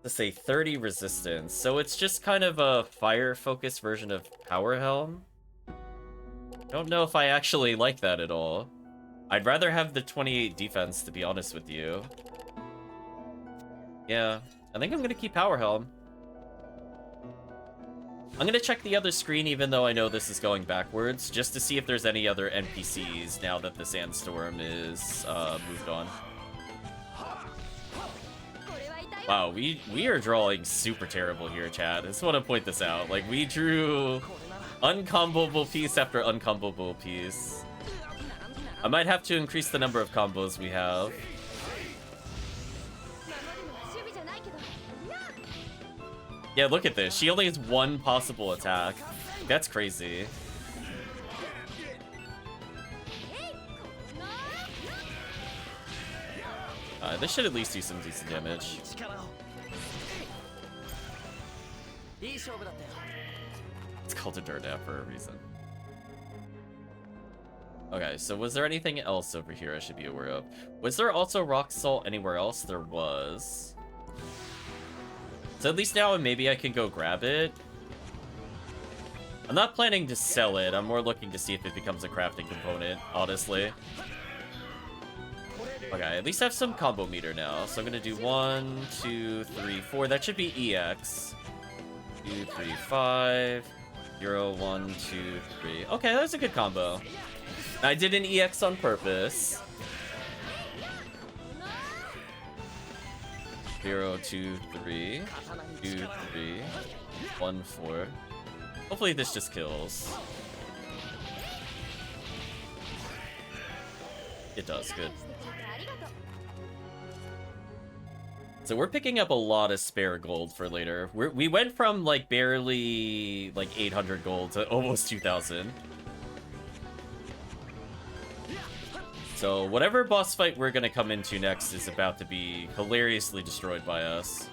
Let's say 30 resistance. So it's just kind of a fire-focused version of Power Helm. I don't know if I actually like that at all. I'd rather have the 28 defense, to be honest with you. Yeah, I think I'm gonna keep Power Helm. I'm gonna check the other screen, even though I know this is going backwards, just to see if there's any other NPCs now that the sandstorm is moved on. Wow, we are drawing super terrible here, Chad. I just want to point this out. Like, we drew uncomboable piece after uncomboable piece. I might have to increase the number of combos we have. 守備じゃないけど Yeah, look at this. She only has one possible attack. That's crazy. This should at least do some decent damage. いい勝負だったよ。 It's called a dirt nap for a reason. Okay, so was there anything else over here I should be aware of? Was there also rock salt anywhere else? There was. So at least now maybe I can go grab it. I'm not planning to sell it. I'm more looking to see if it becomes a crafting component, honestly. Okay, at least I have some combo meter now. So I'm gonna do 1, 2, 3, 4. That should be EX. 2, 3, 5. 0, 1, 2, 3. Okay, that's a good combo. I did an EX on purpose. 0, 2, 3. 2, 3. 1, 4. Hopefully this just kills. It does, good. ありがとう So we're picking up a lot of spare gold for later. We went from like barely like 800 gold to almost 2,000. So whatever boss fight we're gonna come into next is about to be hilariously destroyed by us.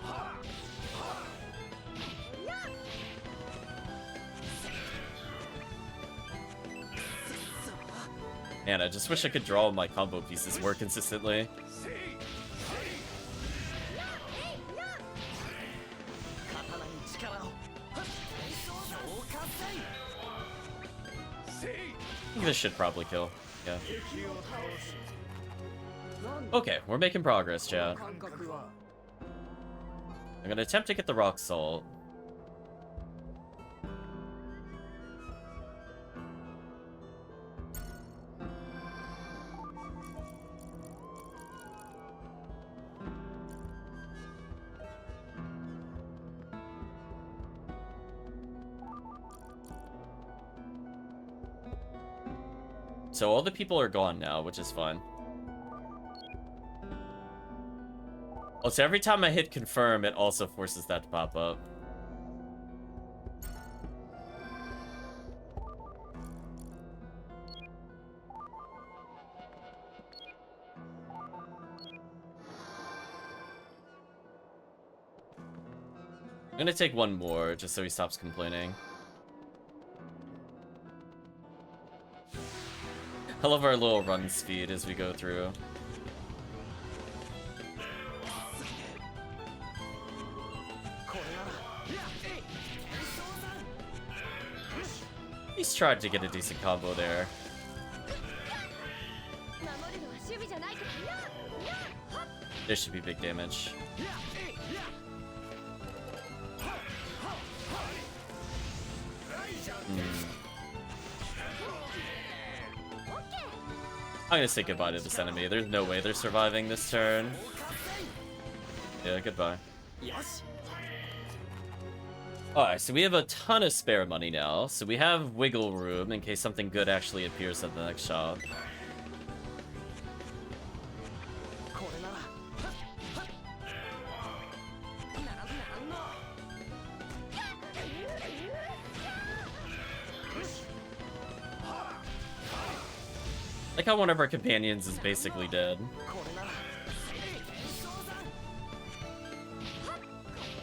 Man, I just wish I could draw my combo pieces more consistently. I think this should probably kill. Yeah. Okay, we're making progress, chat. I'm gonna attempt to get the rock salt. So all the people are gone now, which is fun. Oh, so every time I hit confirm, it also forces that to pop up. I'm gonna take one more, just so he stops complaining. I love our little run speed as we go through. He's tried to get a decent combo there. 守るのは守備じゃないけど There should be big damage. I'm gonna say goodbye to this enemy. There's no way they're surviving this turn. Yeah, goodbye. Alright, so we have a ton of spare money now. So we have wiggle room in case something good actually appears at the next shop. Like how one of our companions is basically dead.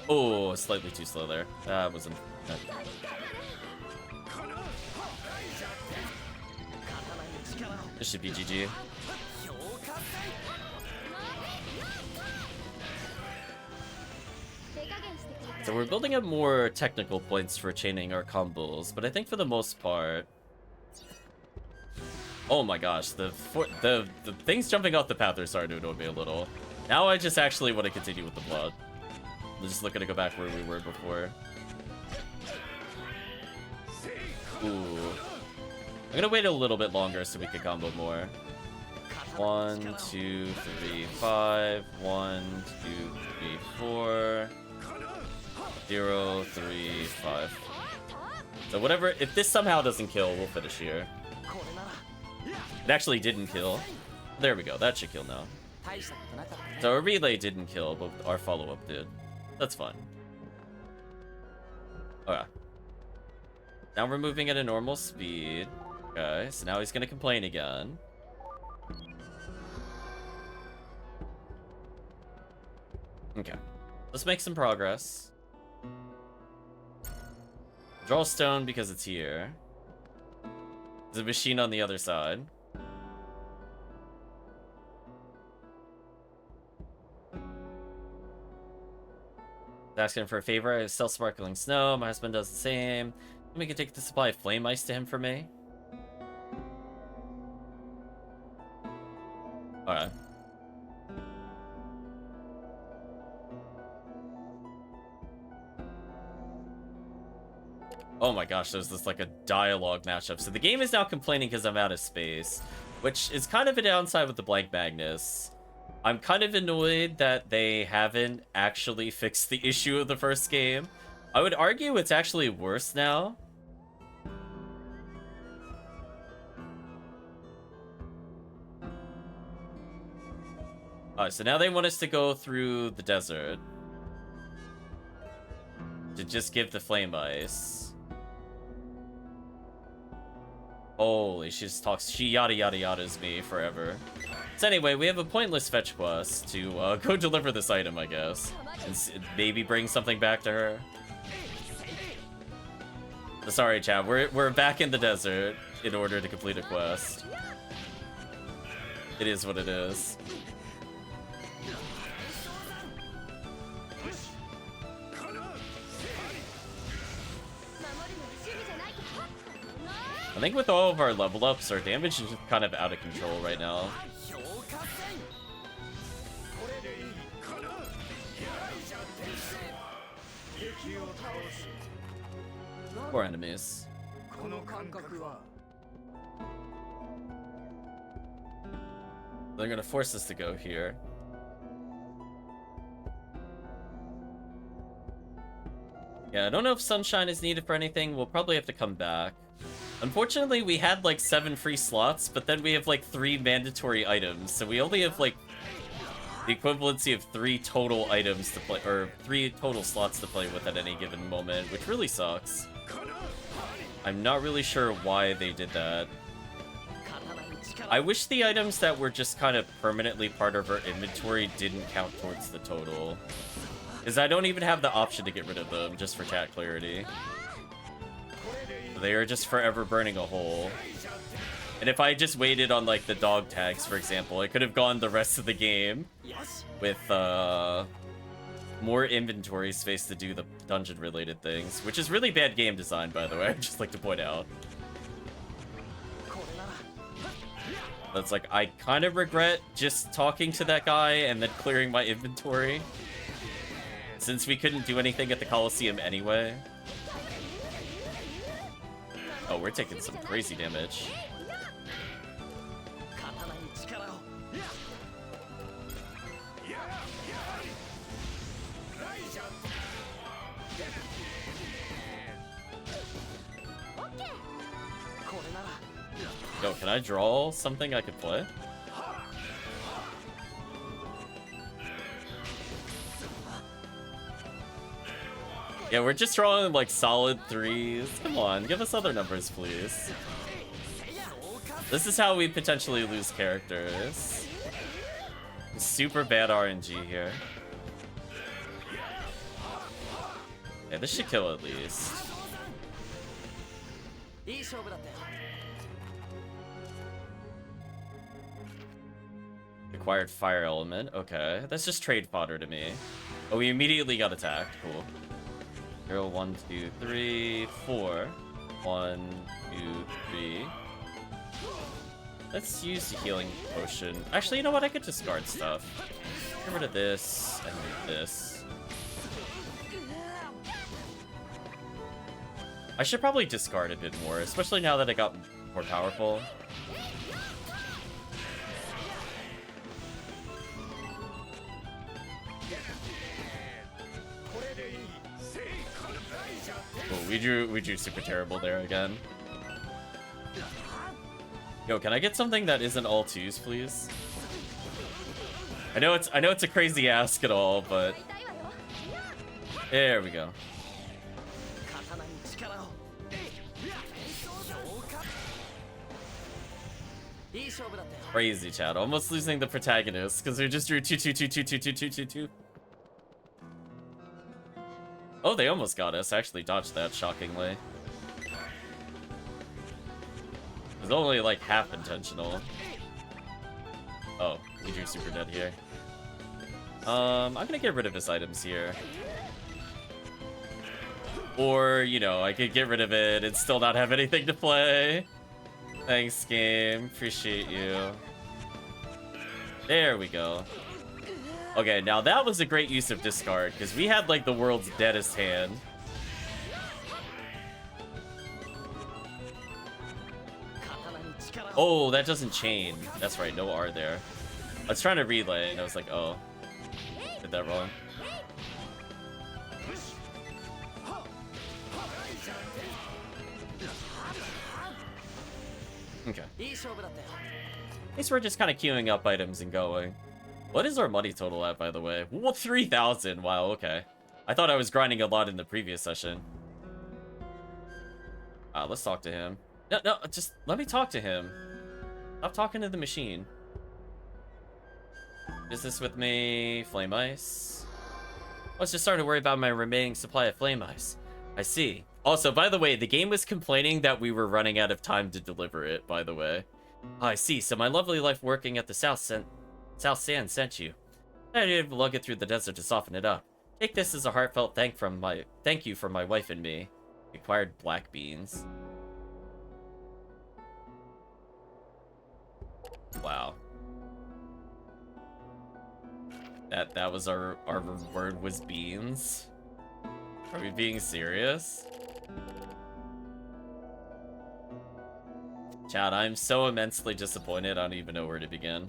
Oh, slightly too slow there. That wasn't... This should be GG. So we're building up more technical points for chaining our combos, but I think for the most part... Oh my gosh, the things jumping off the path are starting to annoy me a little. Now I just actually want to continue with the blood. I'm just looking to go back where we were before. Ooh. I'm gonna wait a little bit longer so we can combo more. 1, 2, 3, 5. 1, 2, 3, 4. 0, 3, 5. So whatever, if this somehow doesn't kill, we'll finish here. It actually didn't kill. There we go, that should kill now. So our relay didn't kill, but our follow-up did. That's fine. Okay. Now we're moving at a normal speed. Okay, so now he's gonna complain again. Okay. Let's make some progress. Draw stone because it's here. There's a machine on the other side. Asking for a favor. I sell sparkling snow. My husband does the same. We can take the supply of flame ice to him for me. Alright. Oh my gosh, there's this like a dialogue matchup. So the game is now complaining because I'm out of space, which is kind of a downside with the blank Magnus. I'm kind of annoyed that they haven't actually fixed the issue of the first game. I would argue it's actually worse now. Alright, so now they want us to go through the desert to just give the flame ice. Holy, she just talks, she yada yada yadas me forever. So anyway, we have a pointless fetch quest to go deliver this item, I guess. And maybe bring something back to her. Sorry, chat, we're back in the desert in order to complete a quest. It is what it is. I think with all of our level ups, our damage is just kind of out of control right now. Poor enemies. They're gonna force us to go here. Yeah, I don't know if sunshine is needed for anything. We'll probably have to come back. Unfortunately, we had like 7 free slots, but then we have like 3 mandatory items. So we only have like the equivalency of 3 total items to play, or 3 total slots to play with at any given moment, which really sucks. I'm not really sure why they did that. I wish the items that were just kind of permanently part of our inventory didn't count towards the total. Because I don't even have the option to get rid of them, just for chat clarity. They are just forever burning a hole. And if I just waited on like the dog tags, for example, I could have gone the rest of the game with more inventory space to do the dungeon related things, which is really bad game design, by the way. I'd just like to point out. That's like, I kind of regret just talking to that guy and then clearing my inventory, since we couldn't do anything at the Coliseum anyway. Oh, we're taking some crazy damage. Yo, can I draw something I could play? Yeah, we're just drawing like solid 3s. Come on, give us other numbers, please. This is how we potentially lose characters. Super bad RNG here. Yeah, this should kill at least. Acquired fire element. Okay, that's just trade fodder to me. Oh, we immediately got attacked. Cool. 0, 1, 2, 3, 4. 1, 2, 3. Let's use the healing potion. Actually, you know what? I could discard stuff. Get rid of this and this. I should probably discard a bit more, especially now that I got more powerful. we drew super terrible there again. Yo, can I get something that isn't all twos, please? I know it's a crazy ask at all, but there we go. Crazy, chat. Almost losing the protagonist because we just drew 2 2 2 2 2 2 2 2 2. Oh, they almost got us. I actually dodged that shockingly. It was only like half intentional. Oh, we drew super dead here. I'm gonna get rid of his items here. Or, you know, I could get rid of it and still not have anything to play. Thanks, game. Appreciate you. There we go. Okay, now that was a great use of discard, because we had, like, the world's deadest hand. Oh, that doesn't chain. That's right, no R there. I was trying to relay, and I was like, oh. Did that wrong. Okay. At least we're just kind of queuing up items and going. What is our money total at, by the way? Well, 3,000. Wow, okay. I thought I was grinding a lot in the previous session. Let's talk to him. No, just let me talk to him. Stop talking to the machine. Business with me, flame ice. I was just starting to worry about my remaining supply of flame ice. I see. Also, by the way, the game was complaining that we were running out of time to deliver it, by the way. Oh, I see. So my lovely life working at the South Sand sent you. I needed to lug it through the desert to soften it up. Take this as a heartfelt thank you from my wife and me. Acquired black beans. Wow. That was our word was beans. Are we being serious? Chad, I'm so immensely disappointed, I don't even know where to begin.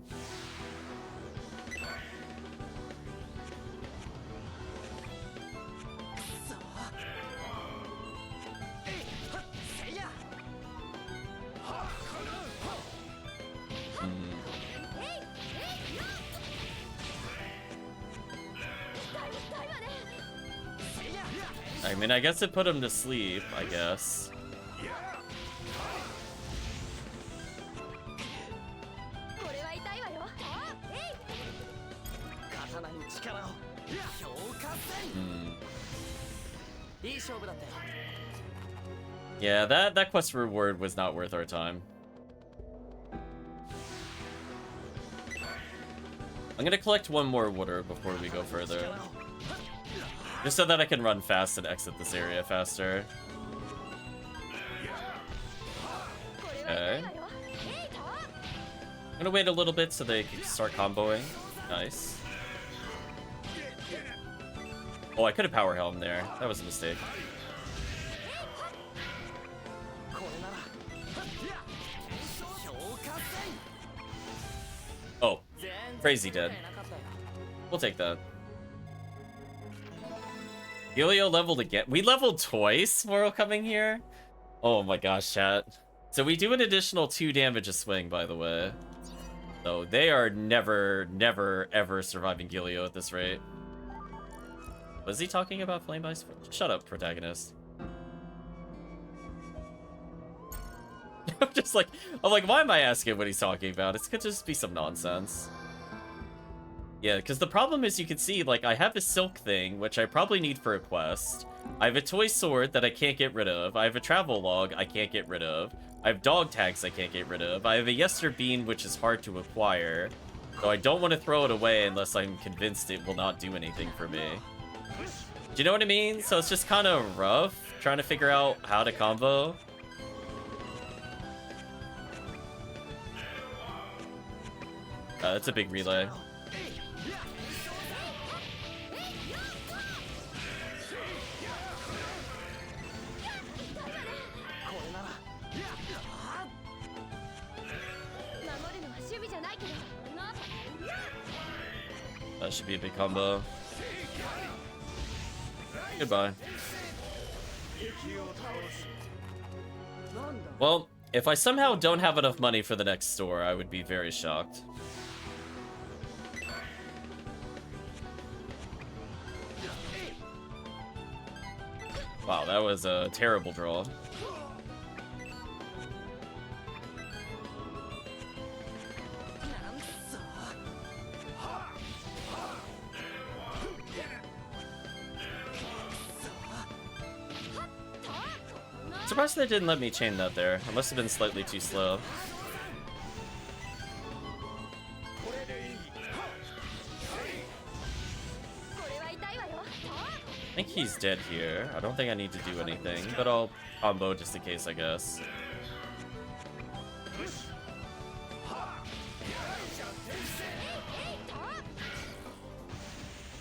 I mean, I guess it put him to sleep, I guess. Yeah, that quest reward was not worth our time. I'm gonna collect one more water before we go further. Just so that I can run fast and exit this area faster. Okay. I'm gonna wait a little bit so they can start comboing. Nice. Oh, I could have power helm there. That was a mistake. Oh, crazy dead. We'll take that. Helio leveled again. We leveled twice while coming here? Oh my gosh, chat. So we do an additional 2 damage a swing, by the way. So they are never, ever surviving Gilio at this rate. Was he talking about Flame Ice? Shut up, protagonist. I'm like, why am I asking what he's talking about? It could just be some nonsense. Yeah, because the problem is you can see, like, I have a silk thing, which I probably need for a quest. I have a toy sword that I can't get rid of. I have a travel log I can't get rid of. I have dog tags I can't get rid of. I have a Yester Bean, which is hard to acquire. So I don't want to throw it away unless I'm convinced it will not do anything for me. Do you know what I mean? So it's just kind of rough trying to figure out how to combo. That's a big relay. That should be a big combo. Goodbye. Well, if I somehow don't have enough money for the next store, I would be very shocked. Wow, that was a terrible draw. Surprised they didn't let me chain that there. I must have been slightly too slow. I think he's dead here. I don't think I need to do anything, but I'll combo just in case, I guess.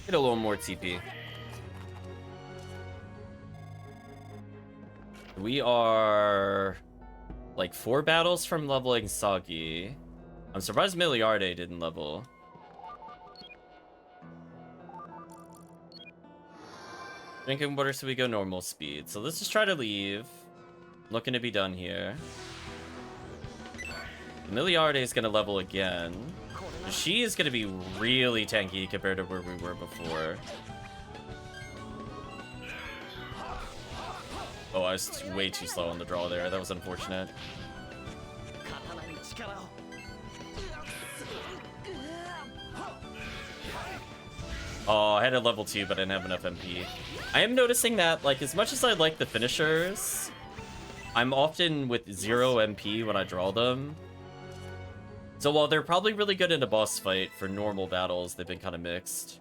Get a little more TP. We are like 4 battles from leveling Sagi. I'm surprised Miliarde didn't level. Drinking water so we go normal speed. So let's just try to leave. Looking to be done here. Miliarde is going to level again. She is going to be really tanky compared to where we were before. Oh, I was way too slow on the draw there. That was unfortunate. Oh, I had a level 2, but I didn't have enough MP. I am noticing that, like, as much as I like the finishers, I'm often with 0 MP when I draw them. So while they're probably really good in a boss fight, for normal battles, they've been kind of mixed.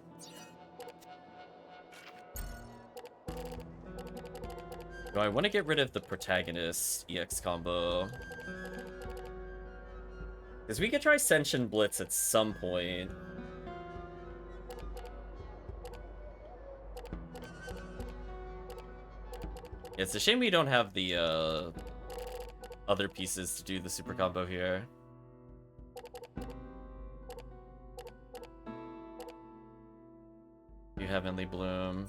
Do I want to get rid of the protagonist EX combo? Because we could try Senshin Blitz at some point. It's a shame we don't have the other pieces to do the super combo here. You Heavenly Bloom.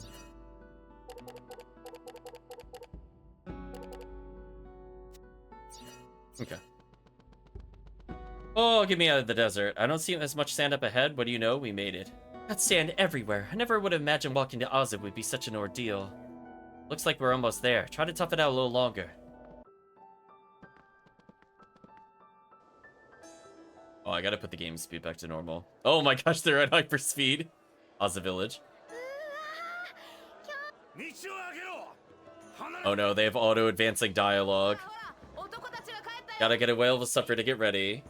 Okay. Oh, get me out of the desert. I don't see as much sand up ahead. What do you know? We made it. That's sand everywhere. I never would have imagined walking to Oz would be such an ordeal. Looks like we're almost there. Try to tough it out a little longer. Oh, I gotta put the game speed back to normal. Oh my gosh, they're at hyper speed. Oz Village. Oh no, they have auto-advancing dialogue. Gotta get a whale of a supper to get ready.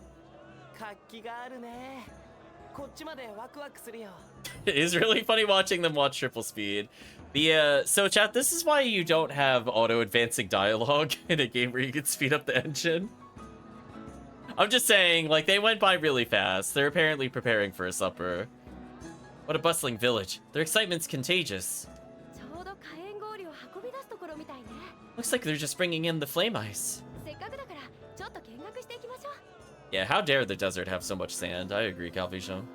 It is really funny watching them watch triple speed. So chat, this is why you don't have auto-advancing dialogue in a game where you can speed up the engine. I'm just saying, like, they went by really fast. They're apparently preparing for a supper. What a bustling village. Their excitement's contagious. Looks like they're just bringing in the flame ice. Yeah, how dare the desert have so much sand? I agree, Calvision.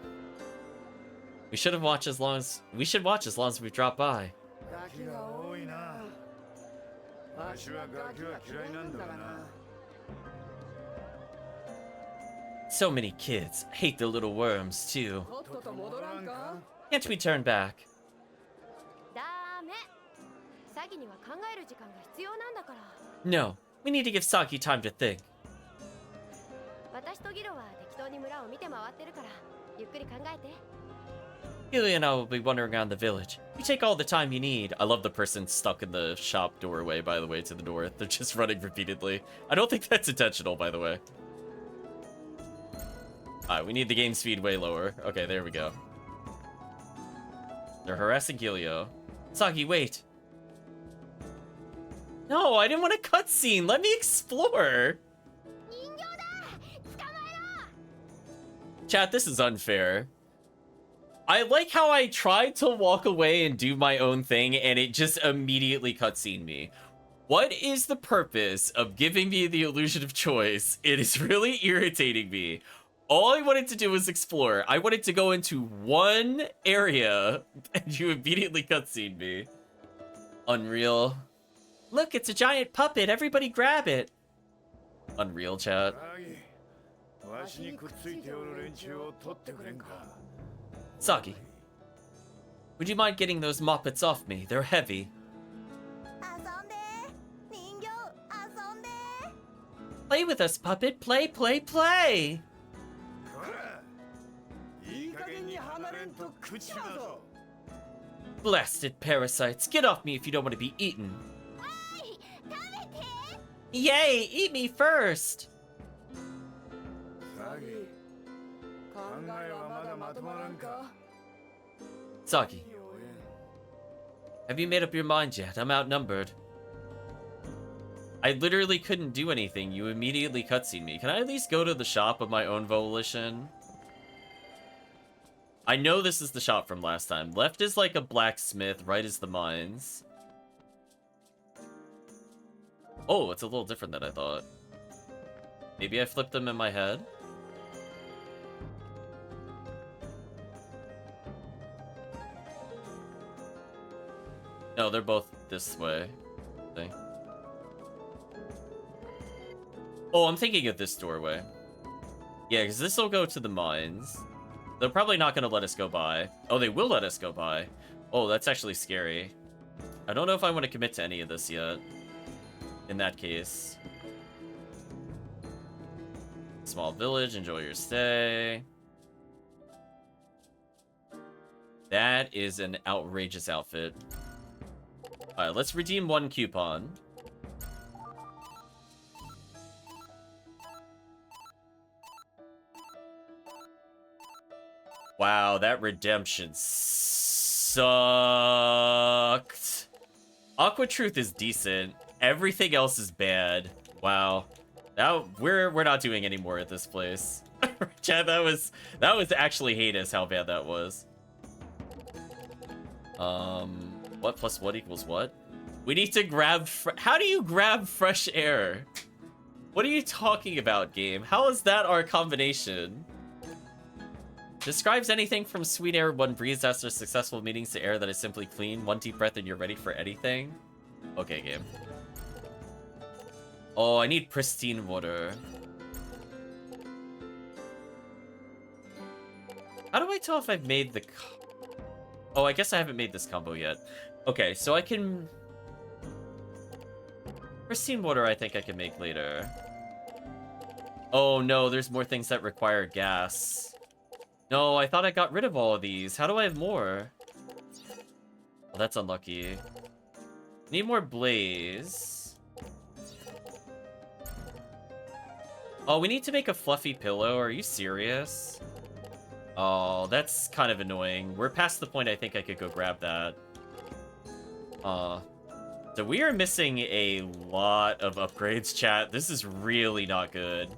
We should watch as long as we've dropped by. So many kids. Hate the little worms, too. Can't we turn back? No, we need to give Saki time to think. Ilya and I will be wandering around the village. You take all the time you need. I love the person stuck in the shop doorway, by the way, to the north. They're just running repeatedly. I don't think that's intentional, by the way. Alright, we need the game speed way lower. Okay, there we go. They're harassing Gilio. Saki, wait. No, I didn't want a cutscene. Let me explore. Chat, this is unfair. I like how I tried to walk away and do my own thing, and it just immediately cutscened me. What is the purpose of giving me the illusion of choice? It is really irritating me. All I wanted to do was explore. I wanted to go into one area, and you immediately cutscened me. Unreal. Look, it's a giant puppet. Everybody grab it. Unreal chat. わしにくっついておる連中を取ってくれんか。 Saki, would you mind getting those moppets off me? They're heavy. 遊んで人形遊んで Play with us, puppet. Play, play, play. こら、いい加減に離れんと食っちまうぞ。 Blasted parasites. Get off me if you don't want to be eaten. 食べて Yay, eat me first. サギ、考えはまだまとまらんか。 Saki, have you made up your mind yet? I'm outnumbered. I literally couldn't do anything. You immediately cutscene me. Can I at least go to the shop of my own volition? I know this is the shop from last time. Left is like a blacksmith, right is the mines. Oh, it's a little different than I thought. Maybe I flipped them in my head? No, they're both this way, I think. Oh, I'm thinking of this doorway. Yeah, because this will go to the mines. They're probably not going to let us go by. Oh, they will let us go by. Oh, that's actually scary. I don't know if I want to commit to any of this yet. In that case. Small village, enjoy your stay. That is an outrageous outfit. Alright, let's redeem one coupon. Wow, that redemption sucked. Aqua Truth is decent. Everything else is bad. Wow. Now we're not doing any more at this place. Chad, that was actually heinous how bad that was. What plus what equals what? We need to grab how do you grab fresh air? What are you talking about, game? How is that our combination? Describes anything from sweet air one breathes after successful meetings to air that is simply clean. One deep breath and you're ready for anything. Okay, game. Oh, I need pristine water. How do I tell if I've made the... Oh, I guess I haven't made this combo yet. Okay, so I can... Pristine water I think I can make later. Oh no, there's more things that require gas. No, I thought I got rid of all of these. How do I have more? Well, that's unlucky. Need more blaze. Oh, we need to make a fluffy pillow. Are you serious? Oh, that's kind of annoying. We're past the point I think I could go grab that. So we are missing a lot of upgrades, chat. This is really not good.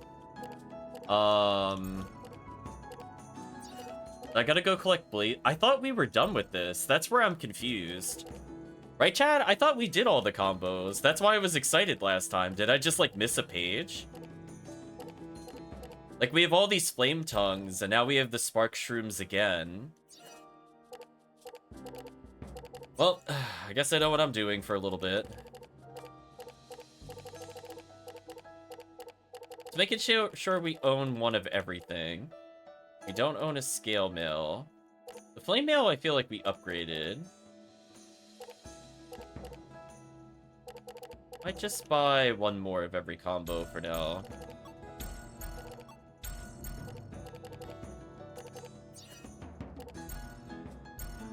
I gotta go collect blade. I thought we were done with this. That's where I'm confused. Right, Chad? I thought we did all the combos. That's why I was excited last time. Did I just, like, miss a page? Like, we have all these flame tongues, and now we have the spark shrooms again. Well, I guess I know what I'm doing for a little bit. Let's make it sure we own one of everything. We don't own a scale mail. The flame mail I feel like we upgraded. Might just buy one more of every combo for now.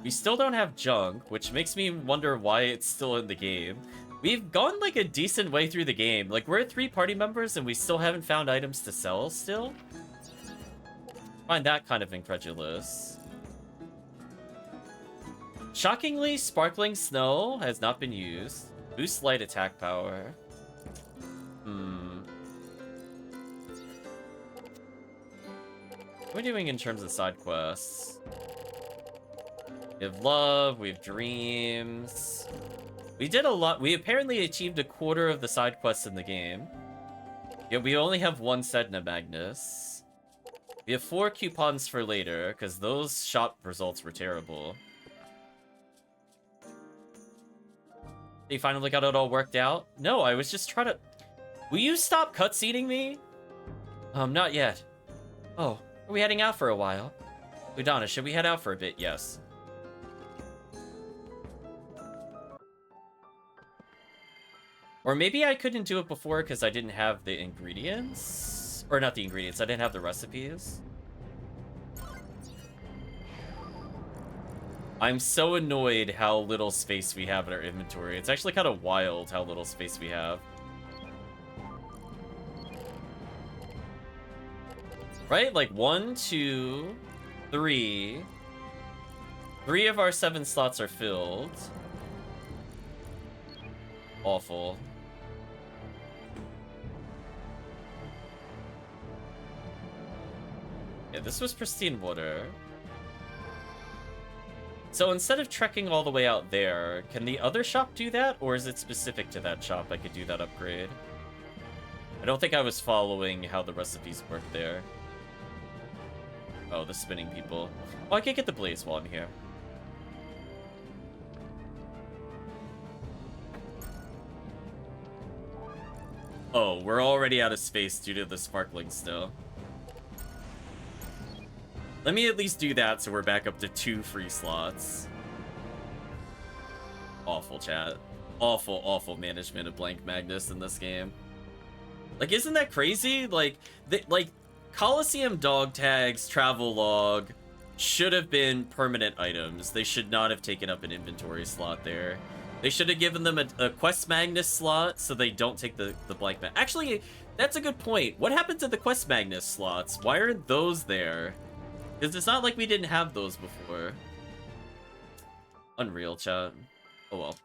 We still don't have junk, which makes me wonder why it's still in the game. We've gone like a decent way through the game. Like, we're 3 party members and we still haven't found items to sell still? I find that kind of incredulous. Shockingly, Sparkling Snow has not been used. Boost light attack power. What are we doing in terms of side quests? We have love, we have dreams. We did a lot. We apparently achieved a quarter of the side quests in the game. Yet we only have 1 Sedna Magnus. We have 4 coupons for later, because those shop results were terrible. They finally got it all worked out? No, I was just trying to... Will you stop cutscening me? Not yet. Oh, are we heading out for a while? Udana, should we head out for a bit? Yes. Or maybe I couldn't do it before because I didn't have the ingredients? Or not the ingredients, I didn't have the recipes. I'm so annoyed how little space we have in our inventory. It's actually kind of wild how little space we have. Right? Like 1, 2, 3. 3 of our 7 slots are filled. Awful. Yeah, this was pristine water. So instead of trekking all the way out there, can the other shop do that? Or is it specific to that shop I could do that upgrade? I don't think I was following how the recipes work there. Oh, the spinning people. Oh, I can get the blaze while I'm here. Oh, we're already out of space due to the sparkling snow. Let me at least do that so we're back up to 2 free slots. Awful, chat. Awful, awful management of Blank Magnus in this game. Like, isn't that crazy? Like, Coliseum dog tags, travel log should have been permanent items. They should not have taken up an inventory slot there. They should have given them a Quest Magnus slot so they don't take the Blank Magnus. Actually, that's a good point. What happened to the Quest Magnus slots? Why aren't those there? Because it's not like we didn't have those before. Unreal, chat. Oh well.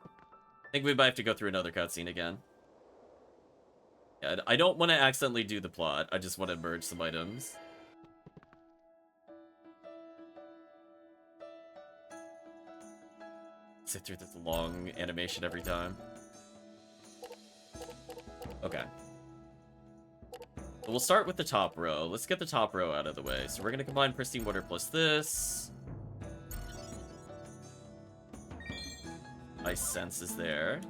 I think we might have to go through another cutscene again. Yeah, I don't want to accidentally do the plot. I just want to merge some items. Sit through this long animation every time. Okay. We'll start with the top row. Let's get the top row out of the way. So we're going to combine Pristine Water plus this. Ice Sense is there.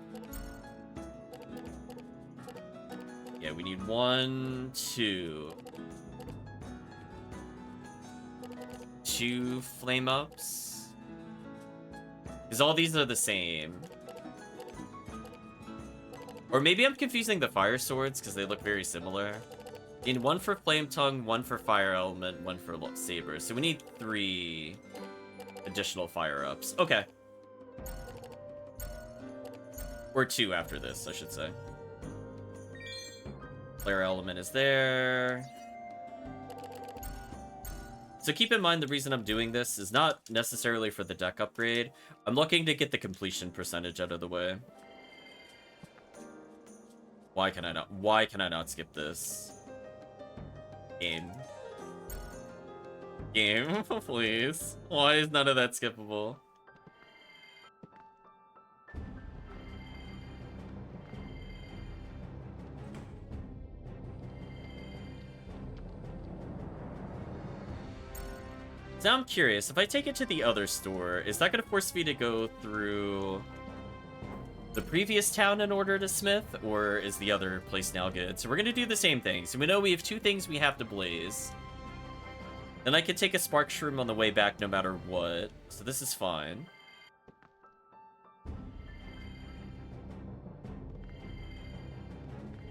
Yeah, we need 1, 2. 2 Flame Ups. Because all these are the same. Or maybe I'm confusing the Fire Swords because they look very similar. In 1 for Flame Tongue, 1 for Fire Element, 1 for Saber. So we need 3 additional Fire Ups. Okay. Or 2 after this, I should say. Flare Element is there. So keep in mind the reason I'm doing this is not necessarily for the deck upgrade. I'm looking to get the completion percentage out of the way. Why can I not skip this? Game, please. Why is none of that skippable? Now I'm curious, if I take it to the other store, is that going to force me to go through the previous town in order to smith, or is the other place now good? So we're going to do the same thing. So we know we have 2 things we have to blaze. Then I can take a spark shroom on the way back no matter what. So this is fine.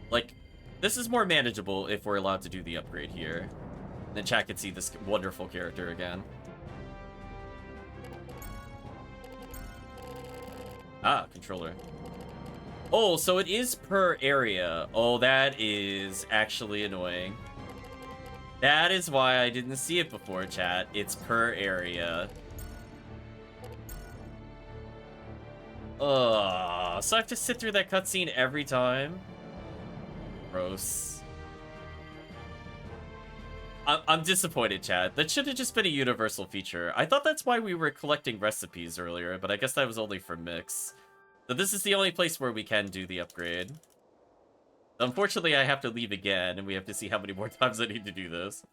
Like, this is more manageable if we're allowed to do the upgrade here. Then chat can see this wonderful character again. Ah, controller. Oh, so it is per area. Oh, that is actually annoying. That is why I didn't see it before, chat. It's per area. Ugh, so I have to sit through that cutscene every time? Gross. I'm disappointed, chat. That should have just been a universal feature. I thought that's why we were collecting recipes earlier, but I guess that was only for mix. So this is the only place where we can do the upgrade. Unfortunately, I have to leave again, and we have to see how many more times I need to do this.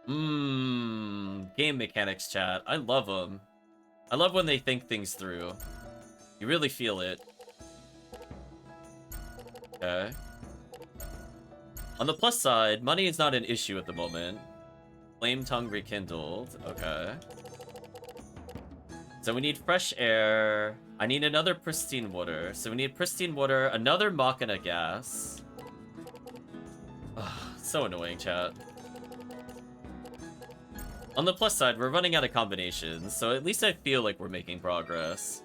Game mechanics, chat. I love them. I love when they think things through. You really feel it. Okay. On the plus side, money is not an issue at the moment. Flame tongue rekindled. Okay. So we need fresh air. I need another pristine water. So we need pristine water, another Machina gas. Ugh, so annoying, chat. On the plus side, we're running out of combinations, so at least I feel like we're making progress.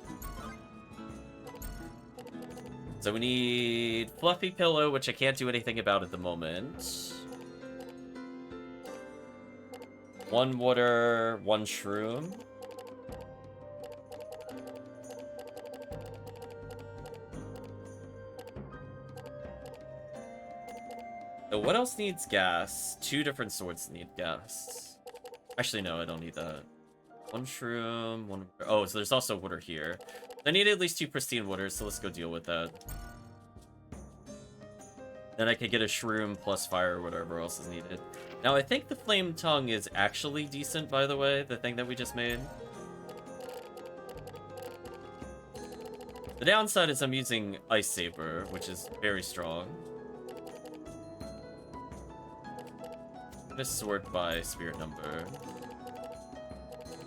So we need Fluffy Pillow, which I can't do anything about at the moment. 1 water, 1 shroom. So what else needs gas? 2 different swords need gas. Actually, no, I don't need that. 1 shroom, 1... Oh, so there's also water here. I need at least 2 pristine waters, so let's go deal with that. Then I could get a shroom plus fire or whatever else is needed. Now, I think the flame tongue is actually decent, by the way, the thing that we just made. The downside is I'm using Ice Saber, which is very strong. I'm gonna sort by spirit number.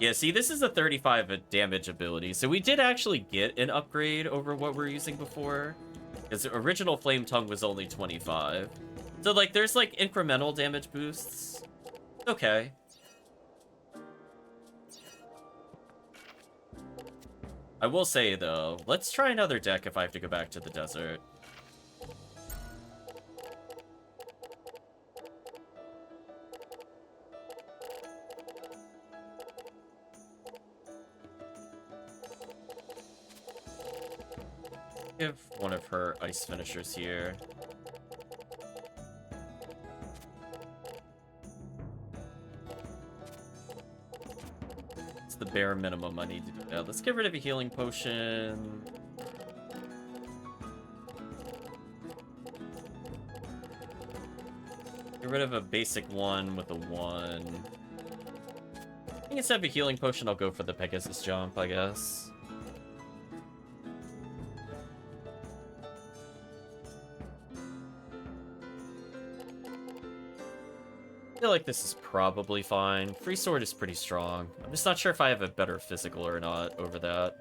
Yeah, see, this is a 35 damage ability, so we did actually get an upgrade over what we're using before. Because the original Flame Tongue was only 25. So, like, there's, like, incremental damage boosts. Okay. I will say, though, let's try another deck if I have to go back to the desert. Give one of her ice finishers here. It's the bare minimum I need to do now. Let's get rid of a healing potion. Get rid of a basic one with a 1. I think instead of a healing potion, I'll go for the Pegasus jump, I guess. I feel like this is probably fine. Free sword is pretty strong. I'm just not sure if I have a better physical or not over that.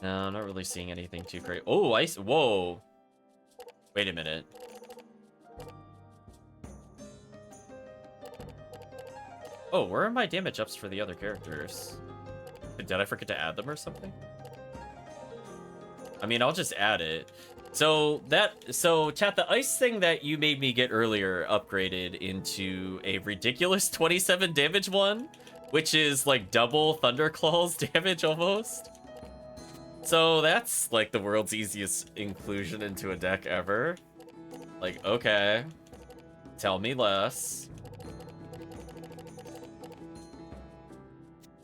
No, not really seeing anything too great. Oh, ice. Whoa. Wait a minute. Oh, where are my damage ups for the other characters? Did I forget to add them or something? I mean, I'll just add it. So chat, the ice thing that you made me get earlier upgraded into a ridiculous 27 damage one, which is like double Thunderclaw's damage almost. So that's like the world's easiest inclusion into a deck ever. Like, okay. Tell me less.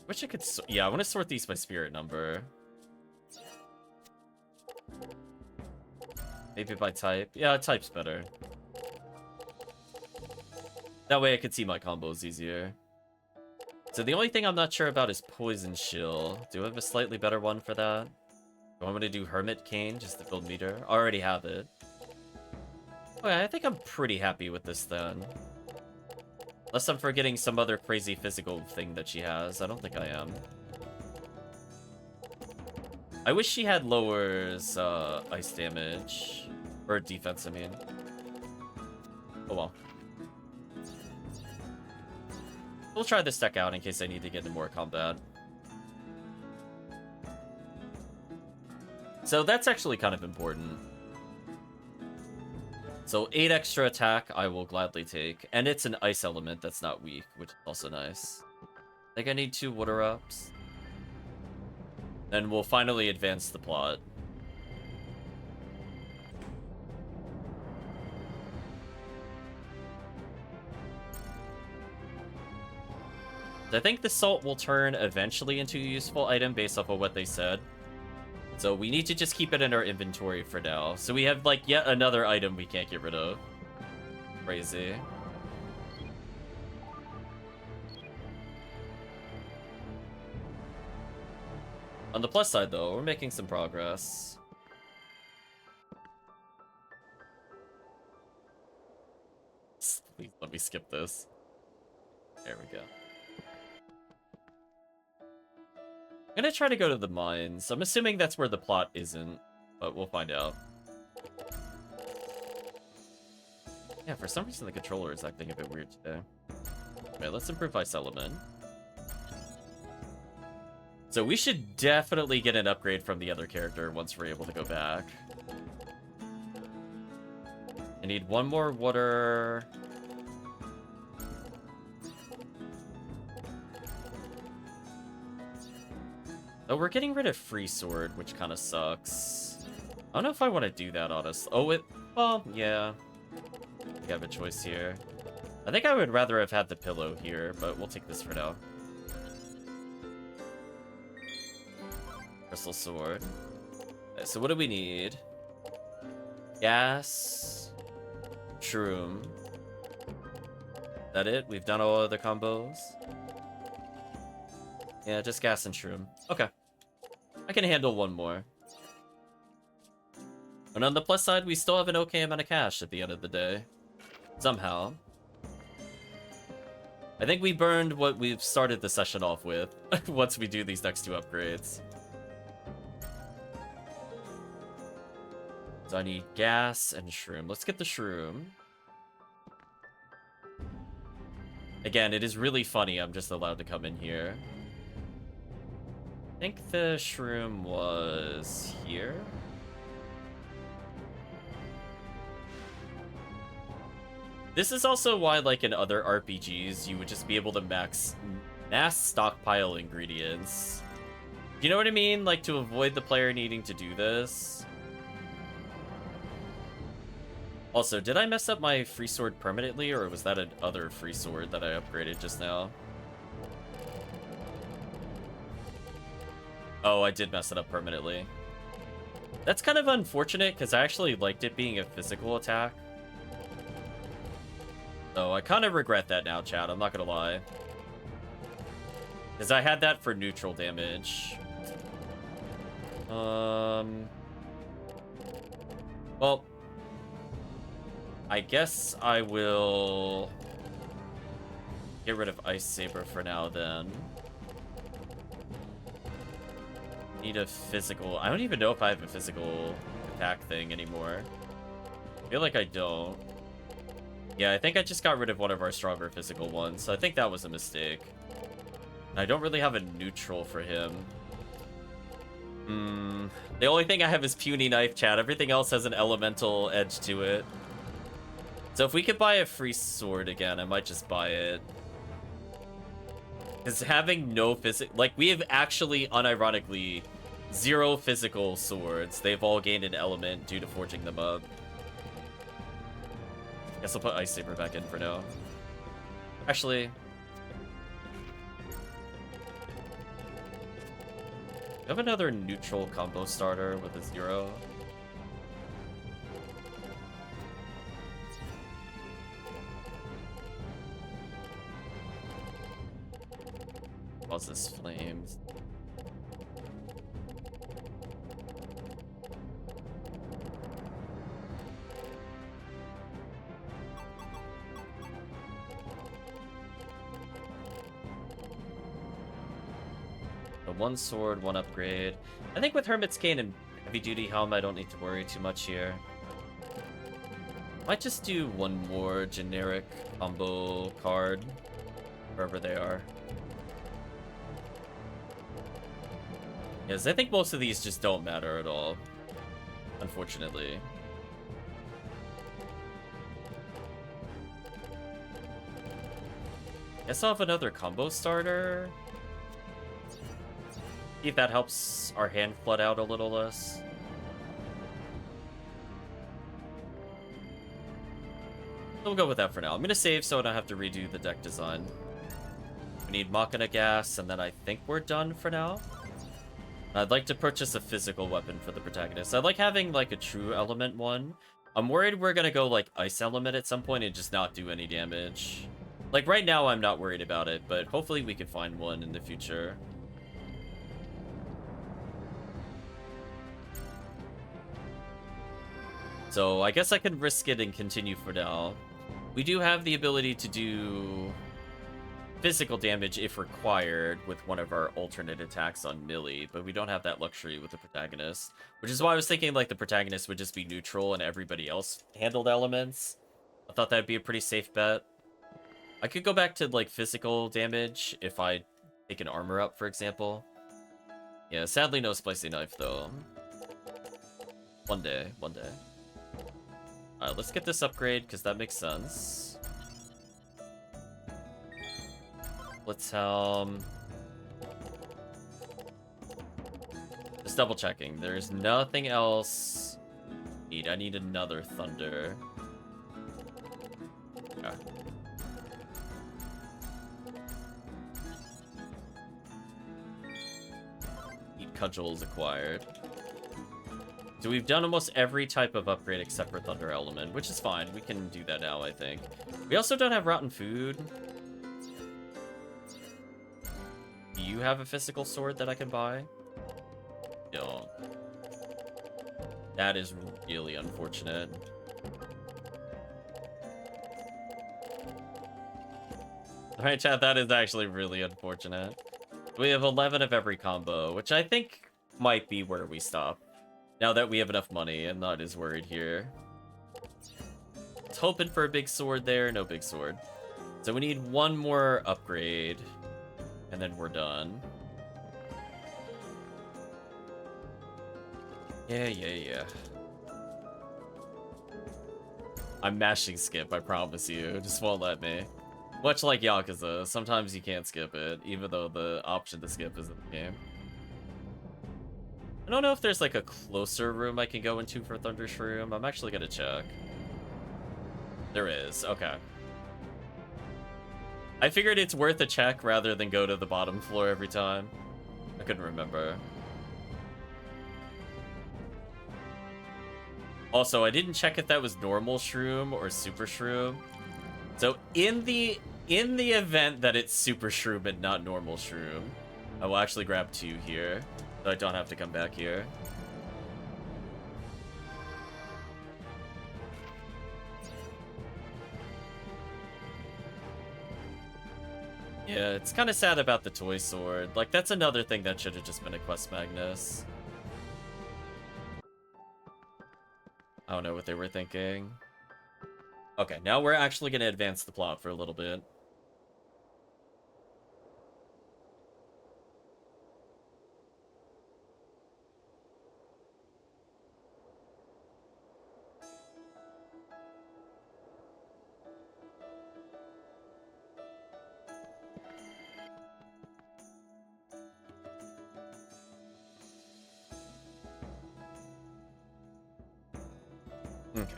Wish I could... Yeah, I want to sort these by spirit number. Maybe by type. Yeah, type's better. That way I could see my combos easier. So the only thing I'm not sure about is Poison Chill. Do I have a slightly better one for that? Do I want to do Hermit Cane just to build meter? I already have it. Okay, I think I'm pretty happy with this then. Unless I'm forgetting some other crazy physical thing that she has. I don't think I am. I wish she had lowers ice damage. Or defense, I mean. Oh well. We'll try this deck out in case I need to get into more combat. So that's actually kind of important. So 8 extra attack, I will gladly take. And it's an ice element that's not weak, which is also nice. I think I need 2 water ups. Then we'll finally advance the plot. I think the salt will turn eventually into a useful item based off of what they said. So we need to just keep it in our inventory for now. So we have, like, yet another item we can't get rid of. Crazy. On the plus side, though, we're making some progress. Please let me skip this. There we go. I'm gonna try to go to the mines. I'm assuming that's where the plot isn't, but we'll find out. Yeah, for some reason the controller is acting a bit weird today. Okay, let's improve Ice Element. So we should definitely get an upgrade from the other character once we're able to go back. I need one more water. Oh, we're getting rid of Free Sword, which kind of sucks. I don't know if I want to do that, honestly. Oh, well, yeah. We have a choice here. I think I would rather have had the pillow here, but we'll take this for now. Crystal Sword. Okay, so what do we need? Gas. Shroom. Is that it? We've done all other combos? Yeah, just gas and shroom. Okay. I can handle one more. And on the plus side, we still have an okay amount of cash at the end of the day. Somehow. I think we burned what we've started the session off with once we do these next two upgrades. So I need gas and shroom. Let's get the shroom. Again, it is really funny I'm just allowed to come in here. I think the shroom was here. This is also why, like, in other RPGs, you would just be able to mass stockpile ingredients. Do you know what I mean? Like, to avoid the player needing to do this. Also, did I mess up my free sword permanently, or was that another free sword that I upgraded just now? Oh, I did mess it up permanently. That's kind of unfortunate, because I actually liked it being a physical attack. So I kind of regret that now, chat. I'm not gonna lie. Because I had that for neutral damage. Well, I guess I will get rid of Ice Saber for now, then. Need a physical... I don't even know if I have a physical attack thing anymore. I feel like I don't. Yeah, I think I just got rid of one of our stronger physical ones, so I think that was a mistake. And I don't really have a neutral for him. The only thing I have is Puny Knife, chat. Everything else has an elemental edge to it. So if we could buy a free sword again, I might just buy it. Because having no physical... Like, we have actually, unironically, 0 physical swords. They've all gained an element due to forging them up. Guess I'll put Ice Saber back in for now. Actually... I have another neutral combo starter with a 0. Causes flames. So 1 sword, 1 upgrade. I think with Hermit's Cane and Heavy Duty Helm, I don't need to worry too much here. Might just do 1 more generic combo card, wherever they are. Yes, I think most of these just don't matter at all, unfortunately. Guess I'll have another combo starter. See if that helps our hand flood out a little less. We'll go with that for now. I'm gonna save so I don't have to redo the deck design. We need Machina Gas, and then I think we're done for now. I'd like to purchase a physical weapon for the protagonist. I like having, like, a true element one. I'm worried we're gonna go, like, ice element at some point and just not do any damage. Like, right now I'm not worried about it, but hopefully we can find one in the future. So I guess I can risk it and continue for now. We do have the ability to do physical damage if required with one of our alternate attacks on Millie, but we don't have that luxury with the protagonist, which is why I was thinking like the protagonist would just be neutral and everybody else handled elements. I thought that'd be a pretty safe bet. I could go back to like physical damage if I take an armor up, for example. Yeah, sadly no spicy knife though. One day, one day. Alright, let's get this upgrade because that makes sense. Let's just double checking. There's nothing else. I need another thunder. Okay. Eat cudgels acquired. So we've done almost every type of upgrade except for thunder element, which is fine. We can do that now, I think. We also don't have rotten food. Do you have a physical sword that I can buy? Don't. That is really unfortunate. Alright, chat, that is actually really unfortunate. We have 11 of every combo, which I think might be where we stop. Now that we have enough money, I'm not as worried here. It's hoping for a big sword there, no big sword. So we need one more upgrade. And then we're done. Yeah. I'm mashing skip, I promise you. It just won't let me. Much like Yakuza, sometimes you can't skip it, even though the option to skip is in the game. I don't know if there's like a closer room I can go into for Thunder Shroom. I'm actually gonna check. There is, okay. I figured it's worth a check rather than go to the bottom floor every time. I couldn't remember. Also, I didn't check if that was normal shroom or super shroom. So in the event that it's super shroom and not normal shroom, I will actually grab 2 here, so I don't have to come back here. Yeah, it's kind of sad about the toy sword. Like, that's another thing that should have just been a quest Magnus. I don't know what they were thinking. Okay, now we're actually going to advance the plot for a little bit. Okay.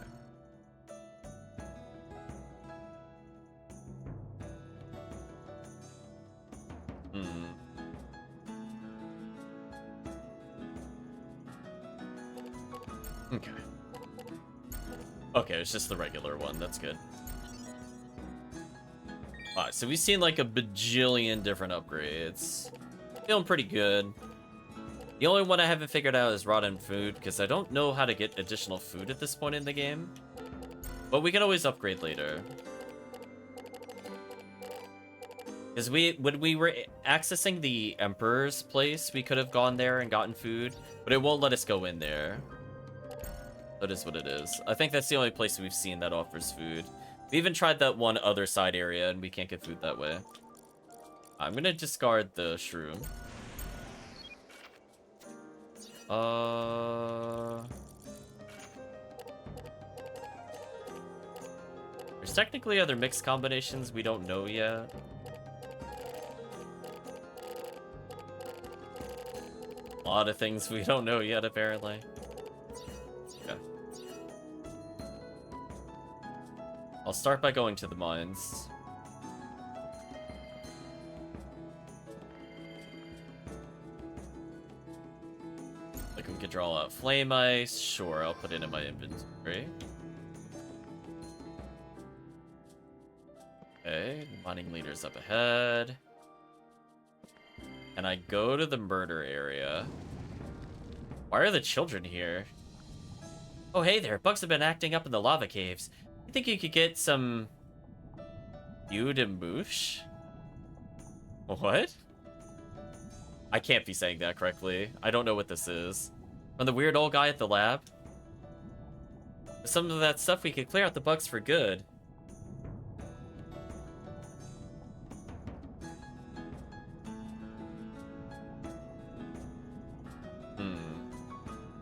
Okay. Okay, it's just the regular one. That's good. Alright, so we've seen like a bajillion different upgrades. Feeling pretty good. The only one I haven't figured out is rotten food, because I don't know how to get additional food at this point in the game. But we can always upgrade later. Because when we were accessing the Emperor's place, we could have gone there and gotten food, but it won't let us go in there. That is what it is. I think that's the only place we've seen that offers food. We even tried that one other side area, and we can't get food that way. I'm gonna discard the shroom. There's technically other mixed combinations we don't know yet. A lot of things we don't know yet, apparently. Okay. I'll start by going to the mines. Like we could draw out flame ice. Sure, I'll put it in my inventory. Okay, mining leader's up ahead. And I go to the murder area. Why are the children here? Oh, hey there. Bugs have been acting up in the lava caves. You think you could get some... Eau de mouche? What? I can't be saying that correctly. I don't know what this is. From the weird old guy at the lab? With some of that stuff, we could clear out the bugs for good.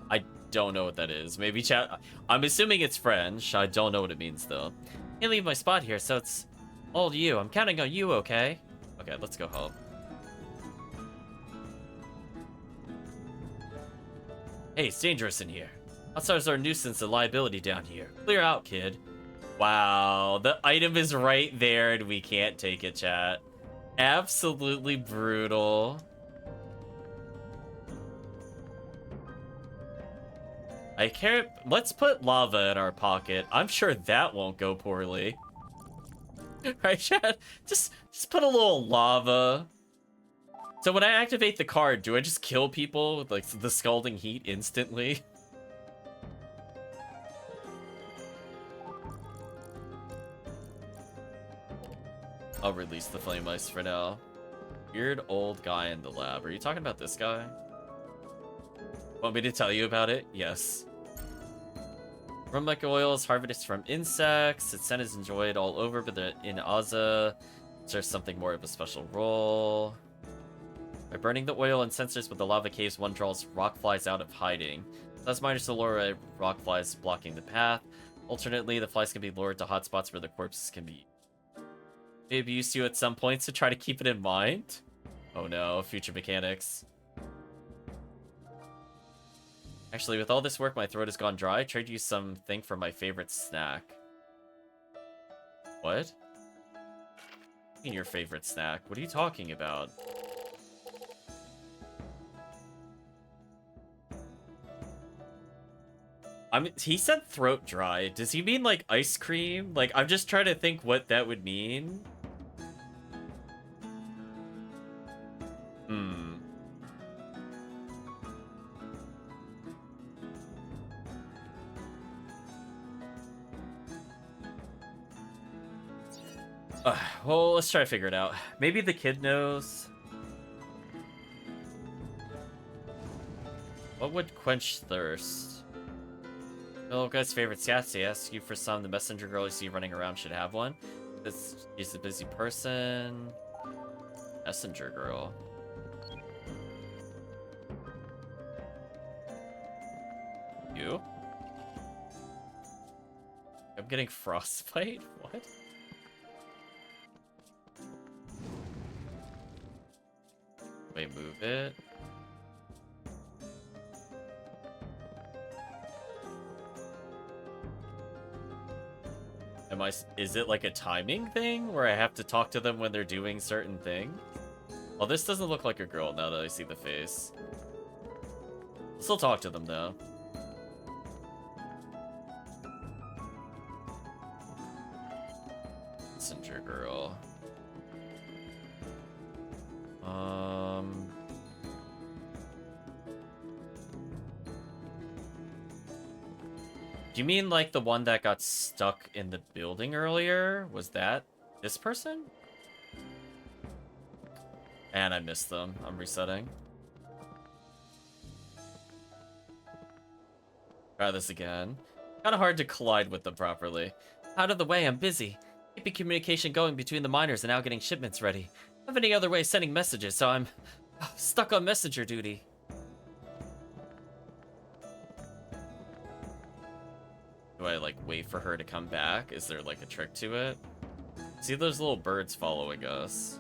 I don't know what that is. Maybe chat... I'm assuming it's French. I don't know what it means, though. Can't leave my spot here, so it's all you. I'm counting on you, okay? Okay, let's go help. Hey, it's dangerous in here. Outsiders are a nuisance and liability down here. Clear out, kid. Wow, the item is right there and we can't take it, chat. Absolutely brutal. I can't... Let's put lava in our pocket. I'm sure that won't go poorly. Right, chat? Just put a little lava. So when I activate the card, do I just kill people with, like, the scalding heat instantly? I'll release the flame ice for now. Weird old guy in the lab. Are you talking about this guy? Want me to tell you about it? Yes. Rumlek oil is harvested from insects. Its scent is enjoyed all over, but in Aza, serves something more of a special role. By burning the oil and sensors with the lava caves, one draws rock flies out of hiding. Thus, minor Solora rock flies blocking the path. Alternately, the flies can be lured to hotspots where the corpses can be maybe used to at some points to try to keep it in mind. Oh no, future mechanics. Actually, with all this work, my throat has gone dry. Trade you something for my favorite snack. What? In your favorite snack? What are you talking about? He said throat dry. Does he mean like ice cream? Like, I'm just trying to think what that would mean. Well, let's try to figure it out. Maybe the kid knows. What would quench thirst? Little guy's favorite Sassy asks you for some. The messenger girl you see running around should have one. She's a busy person. Messenger girl. You? I'm getting frostbite? What? Wait, move it. Is it like a timing thing where I have to talk to them when they're doing certain things? Well, this doesn't look like a girl now that I see the face. I'll still talk to them though. Messenger girl. Do you mean like the one that got stuck in the building earlier? Was that this person? And I missed them. I'm resetting. Try this again. Kind of hard to collide with them properly. Out of the way, I'm busy. Keeping communication going between the miners and now getting shipments ready. I don't have any other way of sending messages, so I'm stuck on messenger duty. Do I, like, wait for her to come back? Is there, like, a trick to it? See those little birds following us?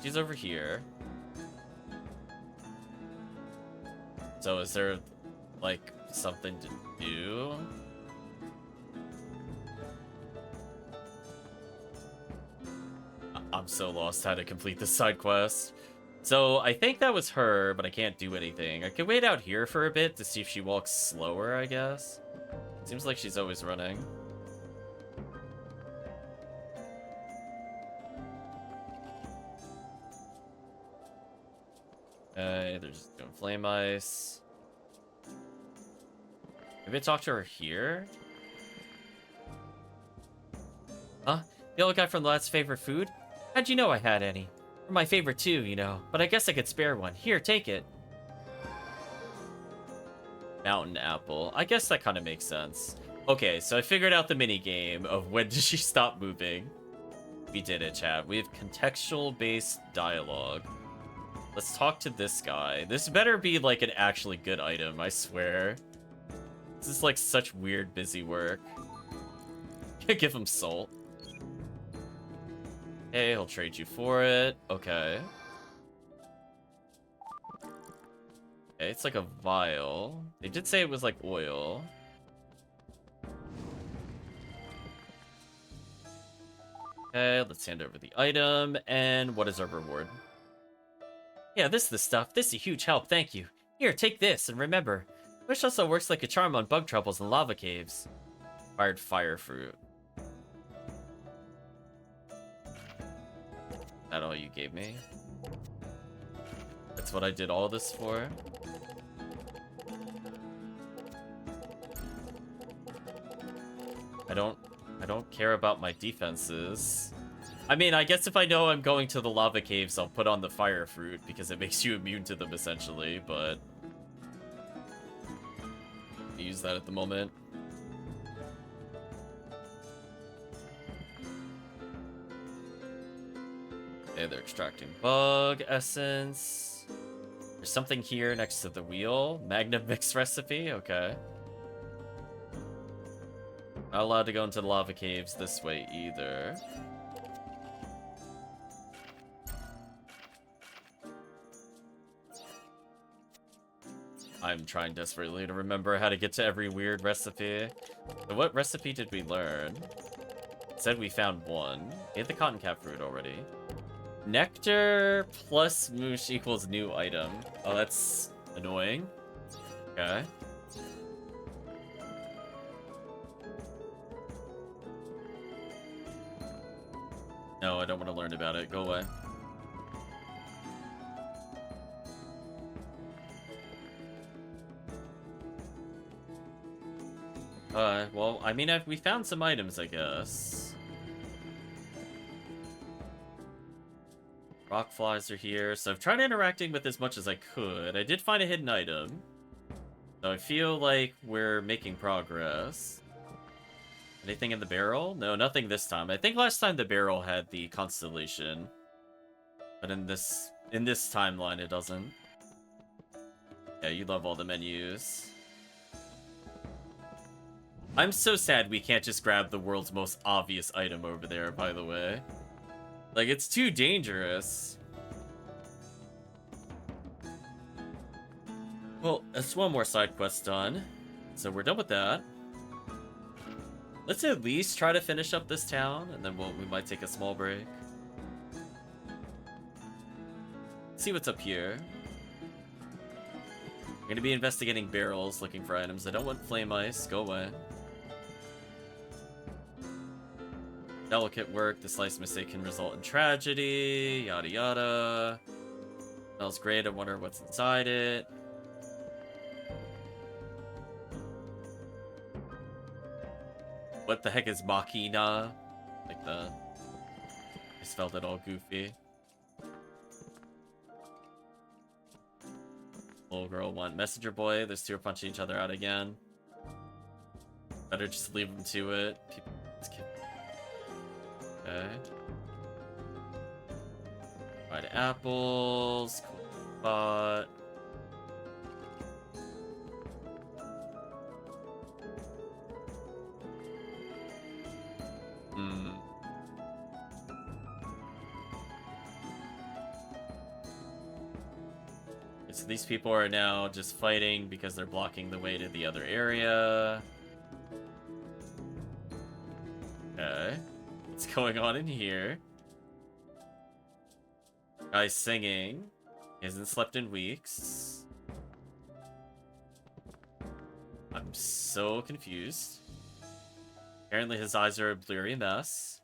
She's over here. So is there, like, something to do? so lost how to complete this side quest. So I think that was her, but I can't do anything. I could wait out here for a bit to see if she walks slower, I guess. Seems like she's always running. Okay, they're just doing flame ice. Maybe I talk to her here? Huh? The old guy from the last favorite food? How'd you know I had any? They're my favorite too, you know, but I guess I could spare one. Here, take it. Mountain apple. I guess that kind of makes sense. Okay, so I figured out the mini game of when did she stop moving. We did it, chat. We have contextual-based dialogue. Let's talk to this guy. This better be like an actually good item, I swear. This is like such weird busy work. Give him salt. Hey, he'll trade you for it. Okay. Okay, it's like a vial. They did say it was like oil. Okay, let's hand over the item. And what is our reward? Yeah, this is the stuff. This is a huge help, thank you. Here, take this, and remember, Wish also works like a charm on bug troubles and lava caves. Fired fire fruit. That all you gave me? That's what I did all this for? I don't care about my defenses. I mean, I guess if I know I'm going to the lava caves, I'll put on the fire fruit because it makes you immune to them essentially, but I use that at the moment. Okay, they're extracting bug essence. There's something here next to the wheel. Magna mix recipe, okay. Not allowed to go into the lava caves this way either. I'm trying desperately to remember how to get to every weird recipe. So what recipe did we learn? It said we found one. We had the cotton cap fruit already. Nectar plus moosh equals new item. Oh, that's annoying. Okay. No, I don't want to learn about it. Go away. Well, I mean, we found some items, I guess. Rock flies are here, so I've tried interacting with as much as I could. I did find a hidden item. So I feel like we're making progress. Anything in the barrel? No, nothing this time. I think last time the barrel had the constellation. But in this timeline, it doesn't. Yeah, you love all the menus. I'm so sad we can't just grab the world's most obvious item over there, by the way. Like, it's too dangerous. Well, that's one more side quest done. So we're done with that. Let's at least try to finish up this town, and then we might take a small break. See what's up here. I'm gonna be investigating barrels, looking for items. I don't want flame ice. Go away. Delicate work. The slight mistake can result in tragedy. Yada yada. Smells great. I wonder what's inside it. What the heck is Machina? Like the... I spelled it all goofy. Little girl one. Messenger boy. Those two are punching each other out again. Better just leave them to it. Okay. Fried apples. Cool spot. So these people are now just fighting because they're blocking the way to the other area. Okay. What's going on in here? Guy's singing. He hasn't slept in weeks. I'm so confused. Apparently his eyes are a blurry mess.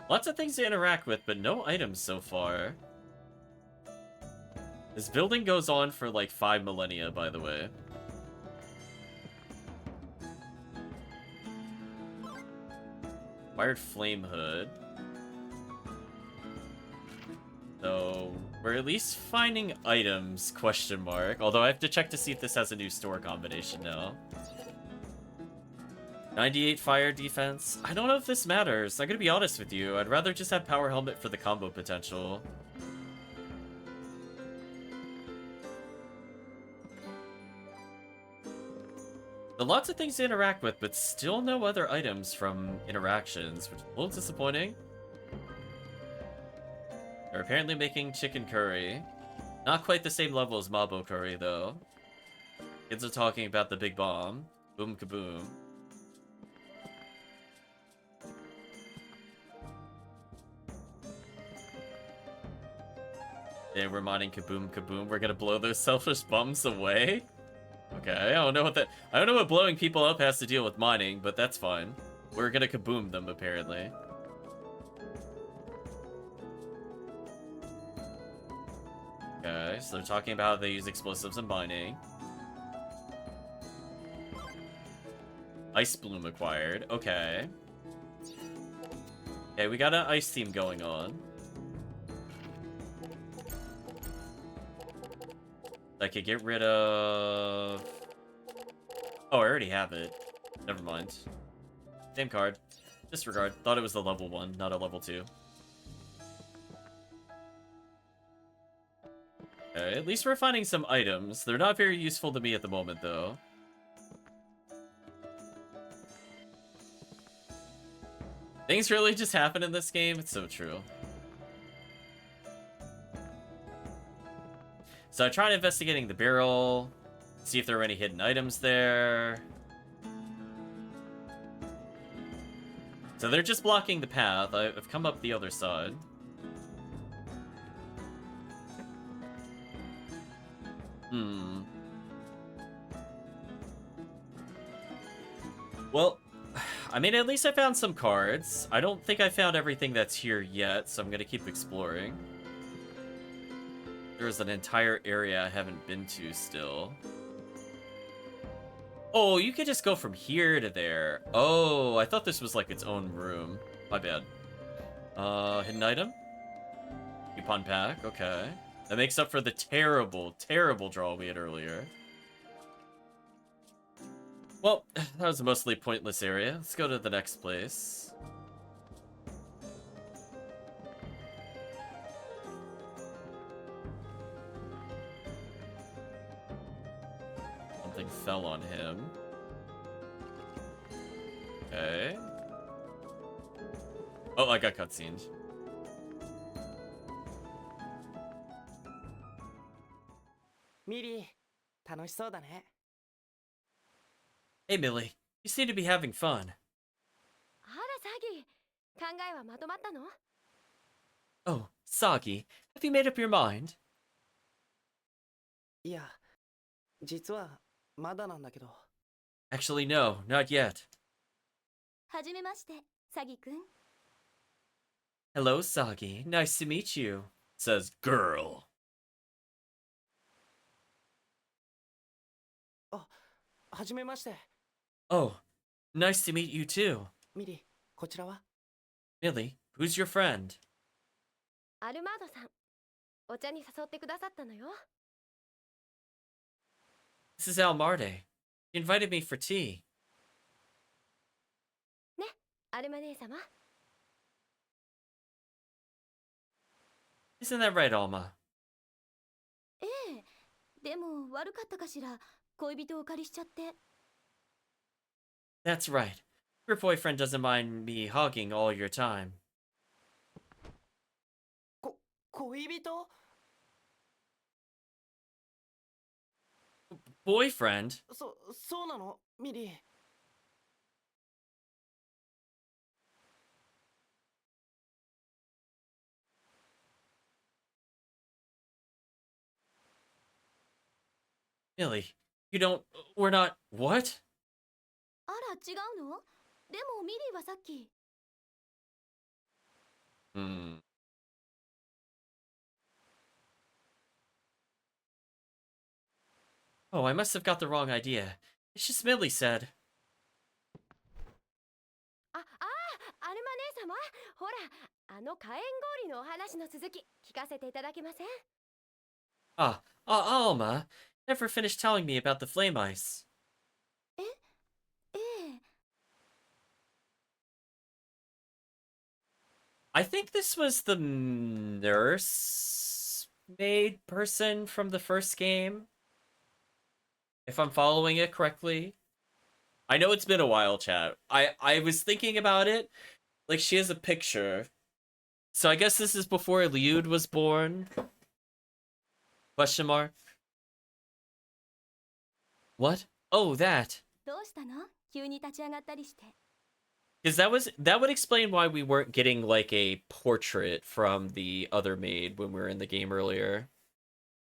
Lots of things to interact with, but no items so far. This building goes on for like 5 millennia, by the way. Wired flame hood. So, we're at least finding items, question mark. Although I have to check to see if this has a new store combination now. 98 fire defense. I don't know if this matters. I'm gonna be honest with you. I'd rather just have power helmet for the combo potential. So lots of things to interact with, but still no other items from interactions, which is a little disappointing. They're apparently making chicken curry. Not quite the same level as Mabo curry, though. Kids are talking about the big bomb. Boom kaboom. Yeah, we're mining kaboom kaboom. We're gonna blow those selfish bums away? Okay, I don't know what blowing people up has to deal with mining, but that's fine. We're gonna kaboom them, apparently. Okay, so they're talking about how they use explosives in mining. Ice bloom acquired. Okay. Okay, we got an ice theme going on. I could get rid of... Oh, I already have it. Never mind. Same card. Disregard. Thought it was the level 1, not a level 2. Okay, at least we're finding some items. They're not very useful to me at the moment, though. Things really just happen in this game. It's so true. So I tried investigating the barrel, see if there were any hidden items there. So they're just blocking the path. I've come up the other side. Well, I mean, at least I found some cards. I don't think I found everything that's here yet, so I'm gonna keep exploring. There's an entire area I haven't been to still. Oh, you could just go from here to there. Oh, I thought this was like its own room. My bad. Hidden item? Coupon pack, okay. That makes up for the terrible, terrible draw we had earlier. Well, that was a mostly pointless area. Let's go to the next place. Something fell on him. Okay. Oh, I got cutscened. Miri, 楽しそうだね。 Hey, Millie. You seem to be having fun. あらサギ、考えはまとまったの？ Oh, Sagi, have you made up your mind? いや、実はまだなんだけど。 Actually, no, not yet. はじめまして、サギくん。 Hello, Sagi. Nice to meet you, says girl. あ、はじめまして。 Oh, nice to meet you too. ミリ、こちらは？ Millie, who's your friend? アルマードさん、お茶に誘ってくださったのよ。 This is Almarde. He invited me for tea. ね、アルマ姉様。 Isn't that right, Alma? ええ、でも悪かったかしら。恋人をお借りしちゃって。 That's right. Your boyfriend doesn't mind me hogging all your time. 恋人？ boyfriend? そうなのミリー。 Millie, you don't. We're not. What? あら違うの？でもミリーはさっき。 Hmm. Oh, I must have got the wrong idea. It's just Millie said. アルマ姉様、ほら、あの火炎氷のお話の続き聞かせていただけません？ Alma never finished telling me about the flame ice. ええ。 I think this was the nurse maid person from the first game. If I'm following it correctly. I know it's been a while, chat. I was thinking about it. Like, she has a picture. So I guess this is before Liud was born? Question mark. What? Oh, that. どうしたの？急に立ち上がったりして。 Because that would explain why we weren't getting like a portrait from the other maid when we were in the game earlier.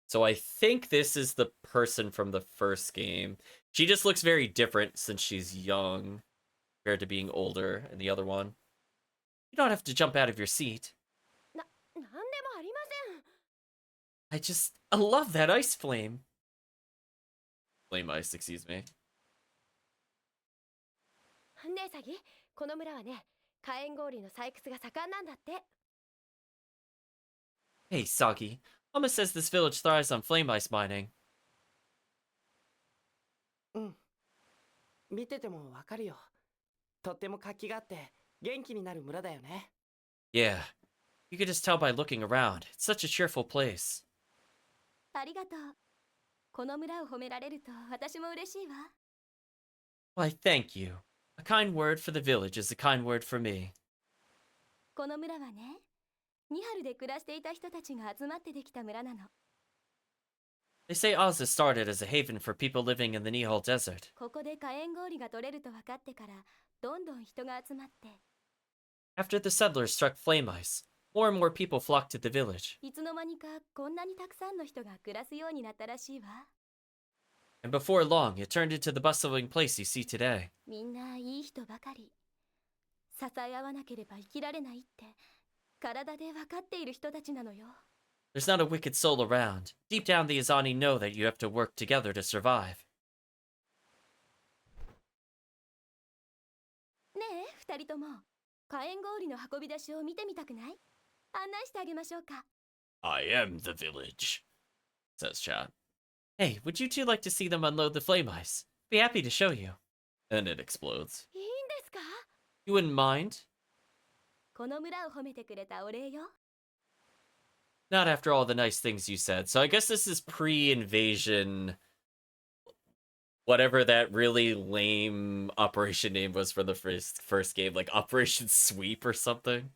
So I think this is the person from the first game. She just looks very different since she's young compared to being older in the other one. You don't have to jump out of your seat. なんでもありません。 I love that ice flame. Flame ice, excuse me. ねえサギ、この村はね、火炎氷の採掘が盛んなんだって。 Hey, Sagi. Mama says this village thrives on flame ice mining. うん。見ててもわかるよ。とっても活気があって元気になる村だよね。 Yeah, you can just tell by looking around. It's such a cheerful place. ありがとう。この村を褒められると私も嬉しいわ。 Why, thank you. A kind word for the village is a kind word for me. この村はね、ニハルで暮らしていた人たちが集まってできた村なの。 They say Oz started as a haven for people living in the Nihal Desert. ここで火炎氷が取れると分かってから、どんどん人が集まって、 After the settlers struck flame ice, more and more people flocked to the village. いつの間にかこんなにたくさんの人が暮らすようになったらしいわ。 And before long, it turned into the bustling place you see today. みんないい人ばかり。支え合わなければ生きられないって、体で分かっている人たちなのよ。 There's not a wicked soul around. Deep down, the Azani know that you have to work together to survive. ねえ、二人とも、火炎氷の運び出しを見てみたくない？案内してあげましょうか。 I am the village, says Chat. Hey, would you two like to see them unload the flame ice? Be happy to show you. And it explodes. いいんですか？ You wouldn't mind? この村を褒めてくれたお礼よ。 Not after all the nice things you said. So I guess this is pre-invasion. Whatever that really lame operation name was for the first game, like Operation Sweep or something.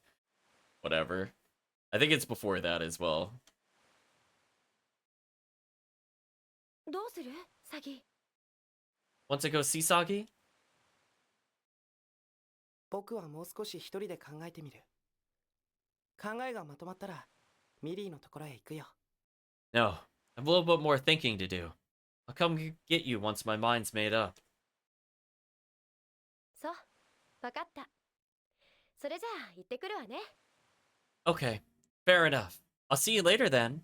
Whatever. I think it's before that as well. どうする？サギ。 Want to go see Sagi? 僕はもう少し一人で考えてみる。考えがまとまったらミリーのところへ行くよ。 No, I have a little bit more thinking to do. I'll come get you once my mind's made up. そう、わかった。それじゃあ行ってくるわね。 Okay, fair enough. I'll see you later then.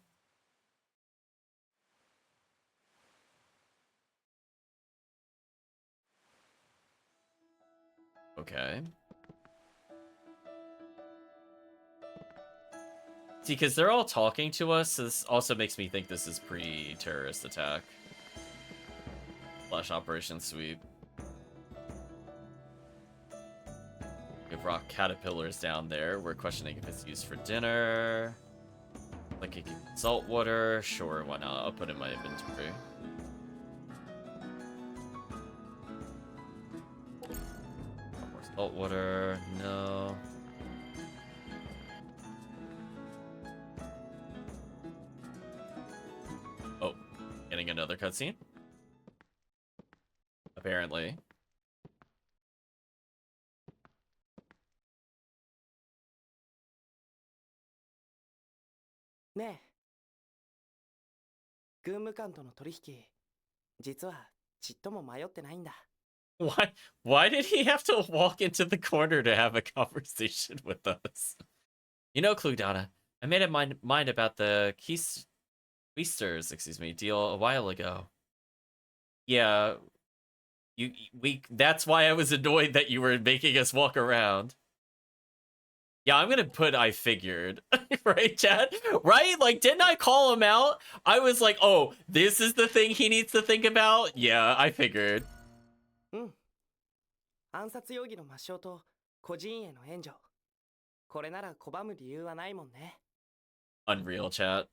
Okay. See, because they're all talking to us, this also makes me think this is pre-terrorist attack. Slash Operation Sweep. We have rock caterpillars down there. We're questioning if it's used for dinner. Like salt water. Sure, why not? I'll put it in my inventory. More salt water. No. Oh, getting another cutscene. apparently. ねえ、軍務官との取引、実はちっとも迷ってないんだ。Why? Why did he have to walk into the corner to have a conversation with us? You know, Cludana, I made up my mind about the Keisters, deal a while ago. Yeah, we. That's why I was annoyed that you were making us walk around. Yeah, I'm gonna put I figured. Right, Chad? Right? Like, didn't I call him out? I was like, oh, this is the thing he needs to think about? Yeah, I figured. うん。暗殺容疑の抹消と孤児院への援助。これなら拒む理由はないもんね。Unreal, chat.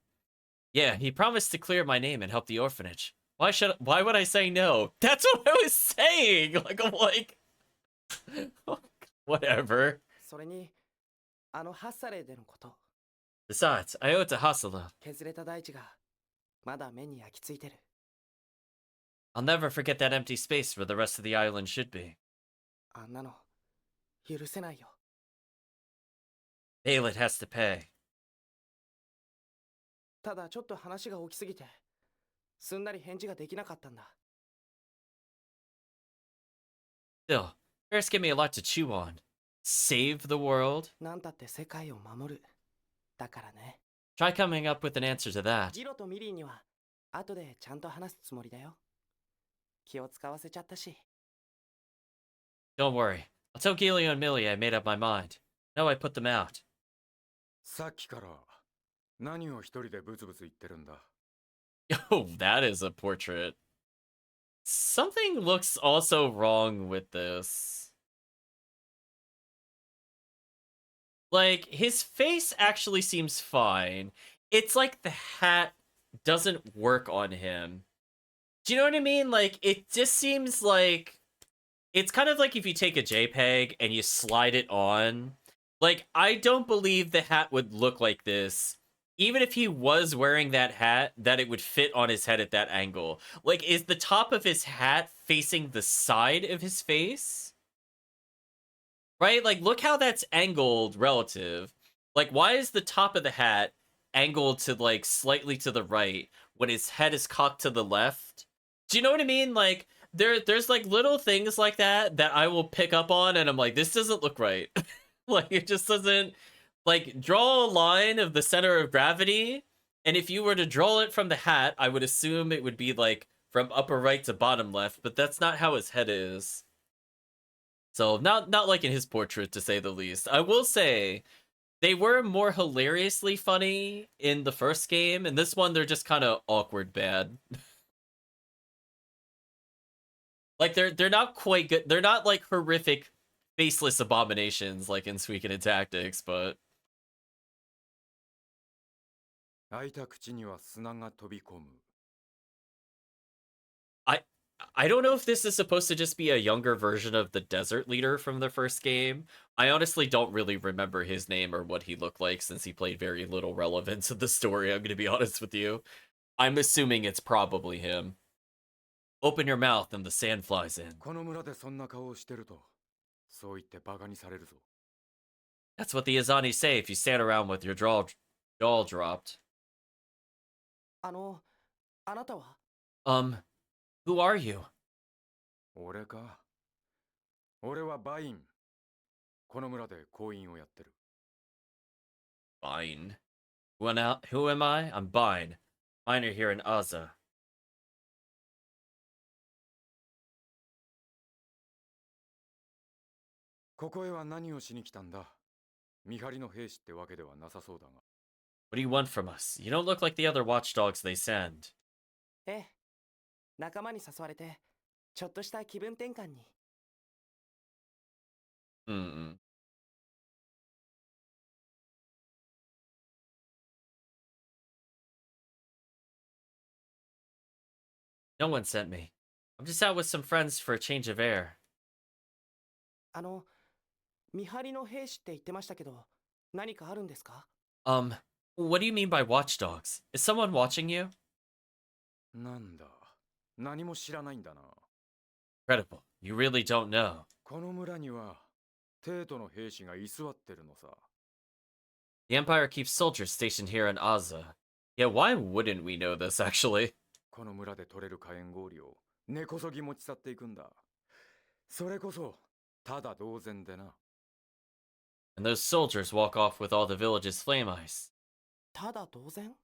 Yeah, he promised to clear my name and help the orphanage. Why would I say no? That's what I was saying! Like, whatever. それに、あのハッサレーでのこと。Besides, I owe it to Hasala. 削れた大地がまだ目に焼き付いてる。I'll never forget that empty space where the rest of the island should be. あんなの許せないよ。Aelid has to pay. ただちょっと話が大きすぎて、すんなり返事ができなかったんだ。Still, bears give me a lot to chew on. Save the world? なんたって世界を守る。だからね。Try coming up with an answer to that. ジロとミリーには後でちゃんと話すつもりだよ。気を使わせちゃったし。Don't worry. I'll tell Gilio and Millie I made up my mind. No, I put them out. さっきから何を一人でブツブツ言ってるんだ。 Oh, that is a portrait. Something looks also wrong with this. Like, his face actually seems fine. It's like the hat doesn't work on him. Do you know what I mean? Like, it just seems like... It's kind of like if you take a JPEG and you slide it on. Like, I don't believe the hat would look like this. Even if he was wearing that hat, that it would fit on his head at that angle. Like, is the top of his hat facing the side of his face? Right? Like, look how that's angled relative. Like, why is the top of the hat angled to, like, slightly to the right when his head is cocked to the left? Do you know what I mean? Like, there's, like, little things like that that I will pick up on, and I'm like, this doesn't look right. Like, it just doesn't... Like, draw a line of the center of gravity, and if you were to draw it from the hat, I would assume it would be, like, from upper right to bottom left, but that's not how his head is. So, not like in his portrait, to say the least. I will say, they were more hilariously funny in the first game, and this one, they're just kind of awkward bad. Like, they're not quite good. They're not, like, horrific, faceless abominations, like in Suikoden Tactics, but... 開いた口には砂が飛び込む。 I don't know if this is supposed to just be a younger version of the desert leader from the first game. I honestly don't really remember his name or what he looked like since he played very little relevance in the story, I'm going to be honest with you. I'm assuming it's probably him. Open your mouth and the sand flies in. この村でそんな顔をしてると、そう言ってバカにされるぞ。 That's what the Izani say if you stand around with your jaw dropped. あなたは Who are you? 俺か。俺はバイン。この村で行員をやってる。 Fine. Who am I? I'm Bine. Minor here in Aza. ここへは何をしに来たんだ。見張りの兵士ってわけではなさそうだが。 What do you want from us? You don't look like the other watchdogs they send. ええ。仲間に誘われて、ちょっとした気分転換に。Mm-mm. No one sent me. I'm just out with some friends for a change of air. 見張りの兵士って言ってましたけど、何かあるんですか？ What do you mean by watchdogs? Is someone watching you? なんだ。何も知らないんだな。Incredible. You really don't know. この村には帝都の兵士が居座ってるのさ。 The Empire keeps soldiers stationed here in Aza. Yeah, why wouldn't we know this, actually? この村で取れる火炎氷を根こそぎ持ち去っていくんだ。それこそただ同然でな。 And those soldiers walk off with all the village's flame ice. ただ同然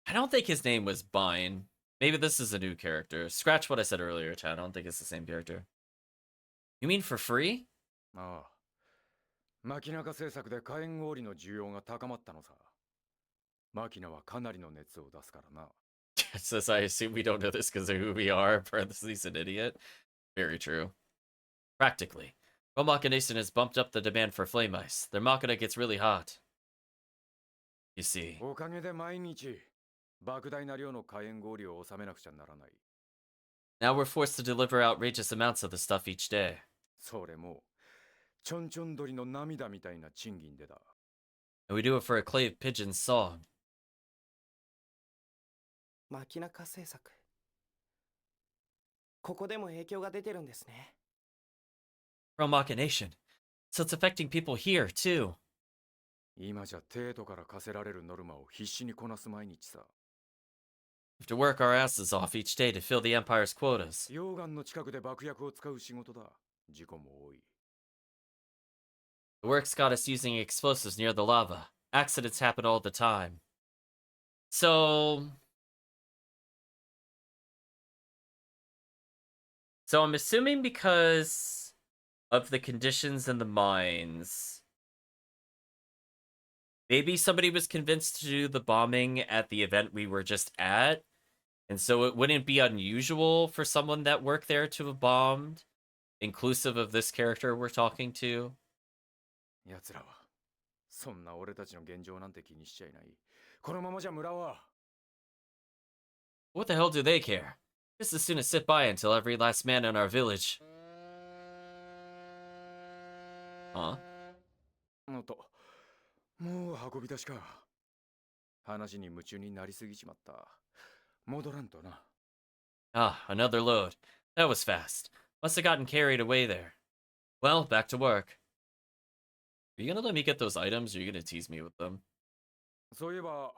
I don't think his name was Bine. Maybe this is a new character. Scratch what I said earlier, Chad. I don't think it's the same character. You mean for free? ああ。マキナカ製作で火炎氷の需要が高まったのさ。マキナはかなりの熱を出すからな。It says, I assume we don't know this because of who we are. Parentheses, an idiot. Very true. Practically. Well, Machination has bumped up the demand for flame ice. Their Machina gets really hot. You see. おかげで毎日莫大な量の火炎氷を収めなくちゃならない。 Now we're forced to deliver outrageous amounts of the stuff each day. それもちょんちょん鳥の涙みたいな賃金でだ。 And we do it for a clay pigeon's song. 薪中製作ここでも影響が出てるんですね。 From Machination. So it's affecting people here, too. 今じゃ帝都から課せられるノルマを必死にこなす毎日さ。 We have to work our asses off each day to fill the Empire's quotas. 溶岩の近くで爆薬を使う仕事だ。事故も多い。 The work's got us using explosives near the lava. Accidents happen all the time. So I'm assuming because of the conditions in the mines, maybe somebody was convinced to do the bombing at the event we were just at, and so it wouldn't be unusual for someone that worked there to have bombed, inclusive of this character we're talking to. 奴らはそんな俺たちの現状なんて気にしちゃいない。このままじゃ村は。 What the hell do they care? Just as soon as sit by until every last man in our village. Huh? おっと、もう運び出しか。話に夢中になりすぎちまった。戻らんとな。 Ah, another load. That was fast. Must have gotten carried away there. Well, back to work. Are you gonna let me get those items, or are you gonna tease me with them? そういえば、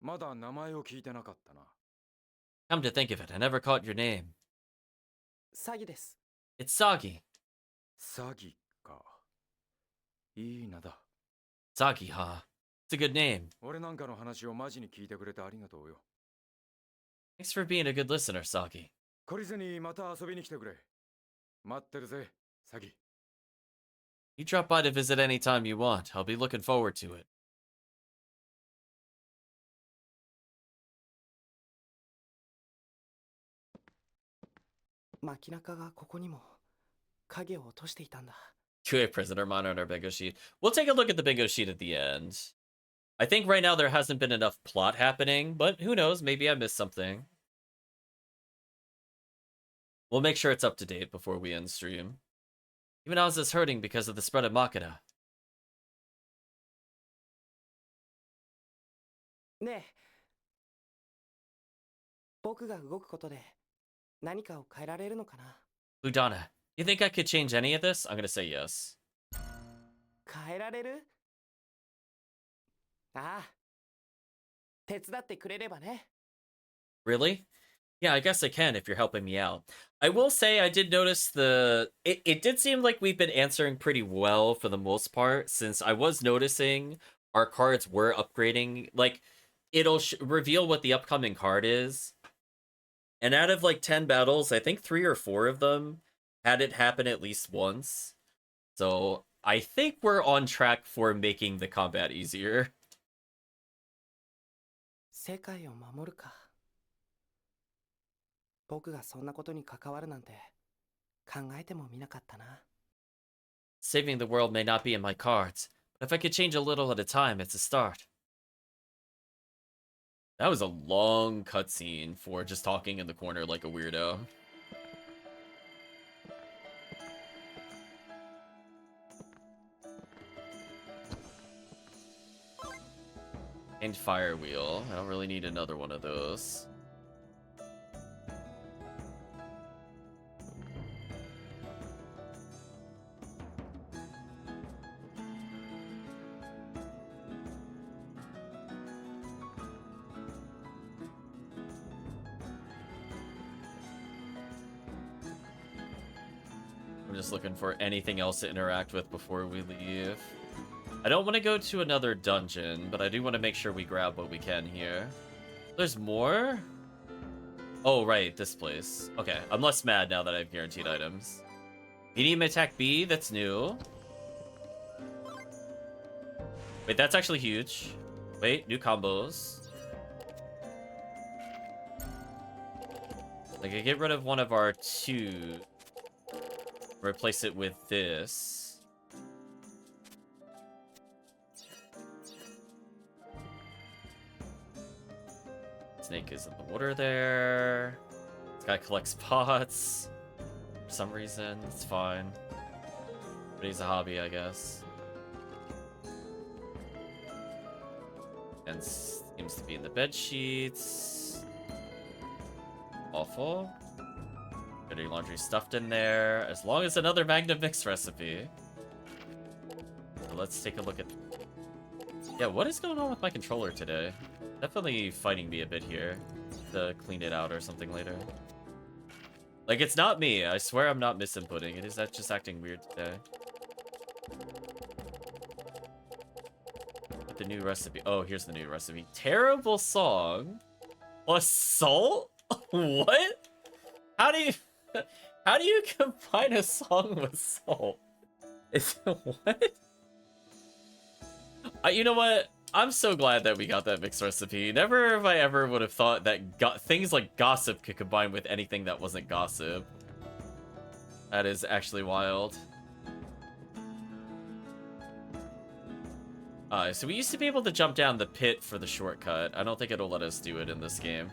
まだ名前を聞いてなかったな。 Come to think of it, I never caught your name. 詐欺です。 It's Sagi. 詐欺か。いい名だ。 Sagi, huh? It's a good name. 俺なんかの話をマジに聞いてくれてありがとうよ。 Thanks for being a good listener, Sagi. 懲りずにまた遊びに来てくれ。待ってるぜ、詐欺。 You drop by to visit anytime you want. I'll be looking forward to it. 薪中がここにも影を落としていたんだ。 QA prisoner monitor on our bingo sheet. We'll take a look at the bingo sheet at the end. I think right now there hasn't been enough plot happening, but who knows? Maybe I missed something. We'll make sure it's up to date before we end stream. Even Oz hurting because of the spread of Makina. ねえ、僕が動くことで何かを変えられるのかな。 Ludana, you think I could change any of this? I'm gonna say yes. 変えられる？ああ、手伝ってくれればね。 Really? Yeah, I guess I can if you're helping me out. I will say I did notice it did seem like we've been answering pretty well for the most part, since I was noticing our cards were upgrading. Like, it'll reveal what the upcoming card is. And out of like 10 battles, I think 3 or 4 of them had it happen at least once. So I think we're on track for making the combat easier. 世界を守るか。僕がそんなことに関わるなんて考えてもみなかったな。 Saving the world may not be in my cards, but if I could change a little at a time, it's a start. That was a long cutscene for just talking in the corner like a weirdo. And fire wheel. I don't really need another one of those. I'm just looking for anything else to interact with before we leave. I don't want to go to another dungeon, but I do want to make sure we grab what we can here. There's more? Oh, right, this place. Okay, I'm less mad now that I have guaranteed items. Medium attack B, that's new. Wait, that's actually huge. Wait, new combos. Like, I get rid of one of our 2. Replace it with this. Snake is in the water there. This guy collects pots. For some reason, it's fine. But he's a hobby, I guess. And seems to be in the bed sheets. Awful. Dirty laundry stuffed in there. As long as another Magnum Mix recipe. So let's take a look at... Yeah, what is going on with my controller today? Definitely fighting me a bit here. To clean it out or something later. Like, it's not me. I swear I'm not misinputting. It is just acting weird today. The new recipe. Oh, here's the new recipe. Terrible song. Plus salt? What? How do you combine a song with salt? It's what? You know what? I'm so glad that we got that mixed recipe. Never have I ever would have thought that things like gossip could combine with anything that wasn't gossip. That is actually wild. So we used to be able to jump down the pit for the shortcut. I don't think it'll let us do it in this game.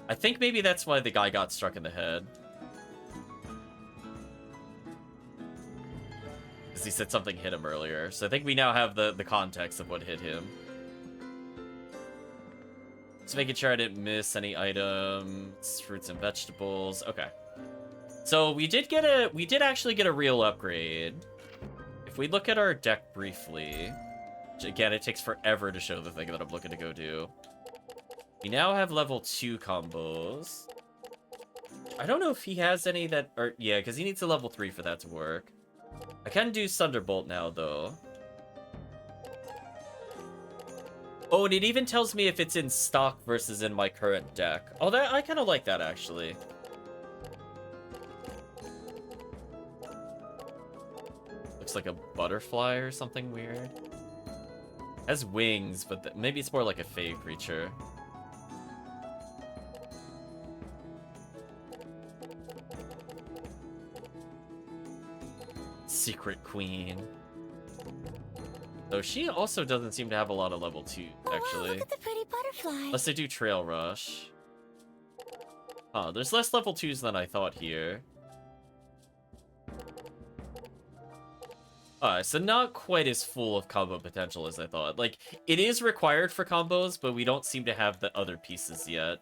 I think maybe that's why the guy got struck in the head. Because he said something hit him earlier. So I think we now have the context of what hit him. Just making sure I didn't miss any items. Fruits and vegetables. Okay. So we did actually get a real upgrade. If we look at our deck briefly, which again, it takes forever to show the thing that I'm looking to go do. We now have level 2 combos. I don't know if he has any that are, yeah, because he needs a level 3 for that to work. I can do Thunderbolt now, though. Oh, and it even tells me if it's in stock versus in my current deck. Oh, I kind of like that, actually. Looks like a butterfly or something weird. Has wings, but maybe it's more like a fey creature. Secret Queen. Though she also doesn't seem to have a lot of level 2, actually. Look at the pretty butterfly. Unless they do Trail Rush. Huh, there's less level 2s than I thought here. Alright, so not quite as full of combo potential as I thought. Like, it is required for combos, but we don't seem to have the other pieces yet.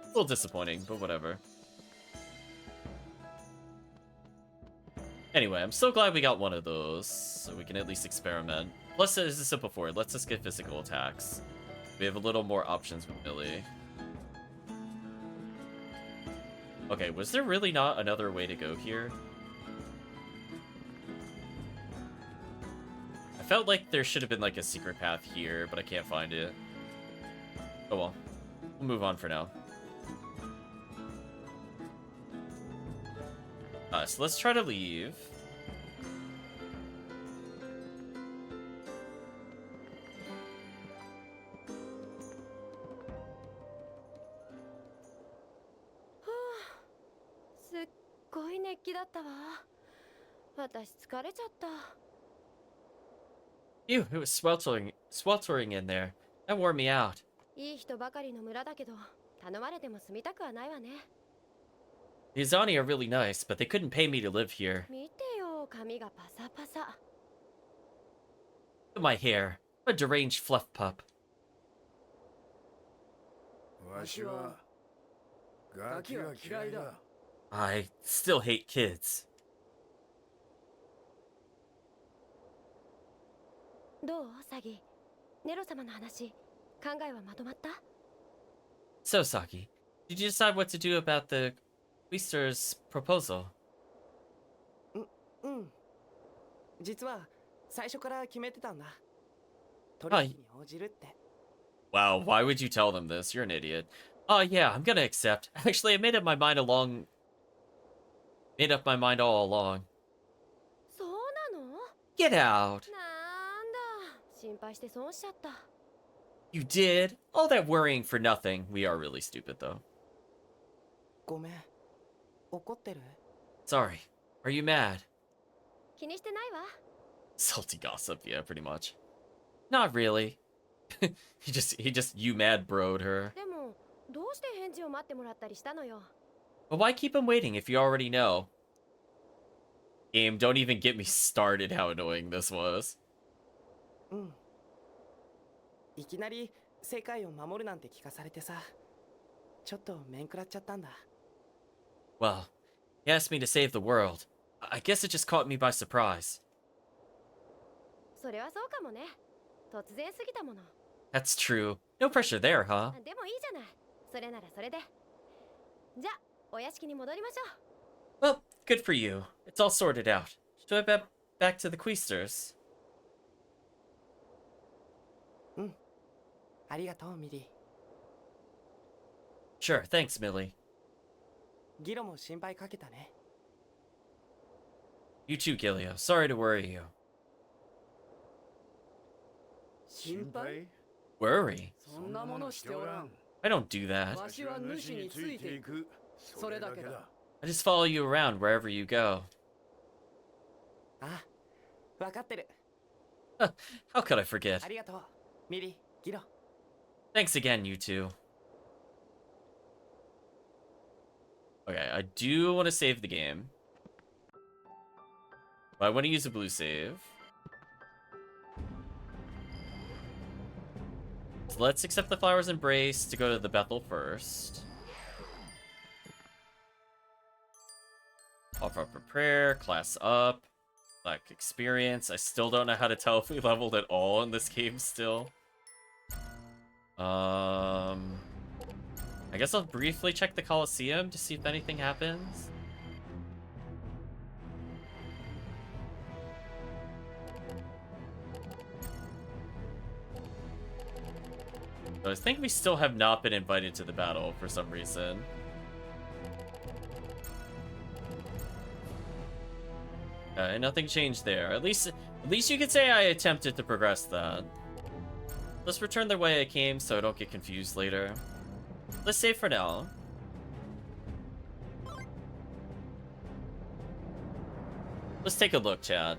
A little disappointing, but whatever. Anyway, I'm so glad we got one of those, so we can at least experiment. Plus, as I said before, let's just get physical attacks. We have a little more options with Millie. Okay, was there really not another way to go here? I felt like there should have been like a secret path here, but I can't find it. Oh well. We'll move on for now. So let's try to leave.すっごい熱気だったわ。私疲れちゃった。Ew, it was sweltering in there. That wore me out. いい人ばかりの村だけど、頼まれても住みたくはないわね。The Izani are really nice, but they couldn't pay me to live here. 見てよ、髪がパサパサ。Look at my hair. I'm a deranged fluff pup. わしはガキが嫌いだ。 I still hate kids. どうサギ？ネロ様の話、考えはまとまった？ So, Saki, did you decide what to do about the Queester's proposal? うん。実は最初から決めてたんだ。取 Oh, 引に応じるって。 wow, why would you tell them this? You're an idiot. Oh, yeah, I'm gonna accept. Actually, I made up my mind all along. そうなの？ Get out. なんだ、心配して損しちゃった。 You did? All that worrying for nothing. We are really stupid, though. ごめん。怒ってる？ Sorry. Are you mad? 気にしてないわ。 Salty gossip, yeah, pretty much. Not really. he just you mad broed her. でも、どうして返事を待ってもらったりしたのよ。 But why keep him waiting if you already know? Game, don't even get me started how annoying this was. うん。いきなり世界を守るなんて聞かされてさ、ちょっと面食らっちゃったんだ。 Well, he asked me to save the world. I guess it just caught me by surprise. それはそうかもね。突然すぎたもの。 That's true. No pressure there, huh? でもいいじゃない。それならそれで。じゃあ、お屋敷に戻りましょう。 Well, good for you. It's all sorted out. Should I back to the Queesters? うん。ありがとう、ミリー。 Sure, thanks, Millie. ギロも心配かけたね。 You too, Gilio. Sorry to worry you. 心配？ Worry? そんなものしておらん。 I don't do that. わしは主についていく。それだけだ。 I just follow you around wherever you go. あ、わかってる。 How could I forget? ありがとう、ミリー、ギロ。 Thanks again, you two. Okay, I do want to save the game. But I want to use a blue save. So let's accept the Flower's Embrace to go to the Bethel first. Offer up a prayer, class up, lack experience. I still don't know how to tell if we leveled at all in this game still. I guess I'll briefly check the Coliseum to see if anything happens. But I think we still have not been invited to the battle for some reason. Nothing changed there. At least you could say I attempted to progress that. Let's return the way I came so I don't get confused later. Let's save for now. Let's take a look, chat.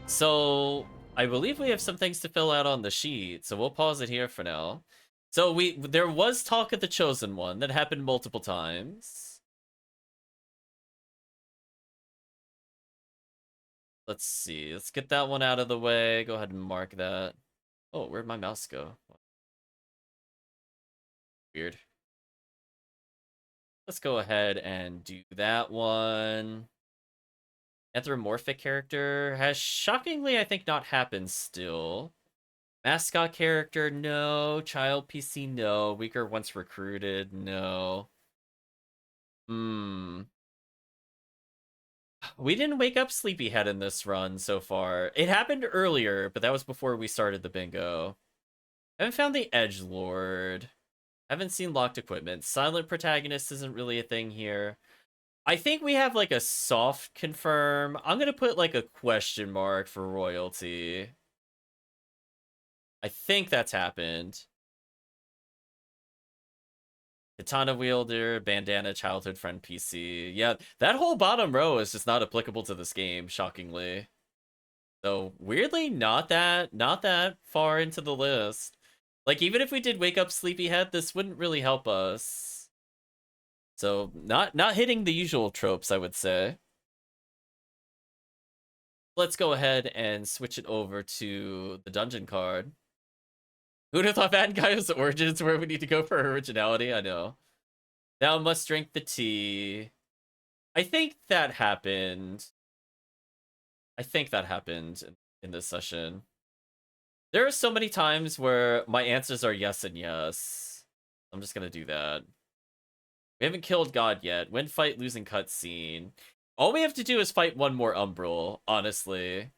So, I believe we have some things to fill out on the sheet, so we'll pause it here for now. So there was talk of the Chosen One that happened multiple times. Let's see. Let's get that one out of the way. Go ahead and mark that. Oh, where'd my mouse go? Weird. Let's go ahead and do that one. Anthropomorphic character has shockingly, I think, not happened still. Mascot character, no. Child PC, no. Weaker once recruited, no. We didn't wake up Sleepyhead in this run so far. It happened earlier, but that was before we started the bingo. Haven't found the Edgelord. Haven't seen locked equipment. Silent protagonist isn't really a thing here. I think we have like a soft confirm. I'm gonna put like a question mark for royalty. I think that's happened. Katana wielder, bandana, childhood friend PC. Yeah, that whole bottom row is just not applicable to this game, shockingly. So weirdly, not that far into the list. Like even if we did wake up Sleepyhead, this wouldn't really help us. So not hitting the usual tropes, I would say. Let's go ahead and switch it over to the dungeon card. Who'd have thought Baten Kaitos' origins where we need to go for originality? I know. Thou must drink the tea. I think that happened. I think that happened in this session. There are so many times where my answers are yes and yes. I'm just gonna do that. We haven't killed God yet. Win fight, losing cutscene. All we have to do is fight one more Umbral, honestly.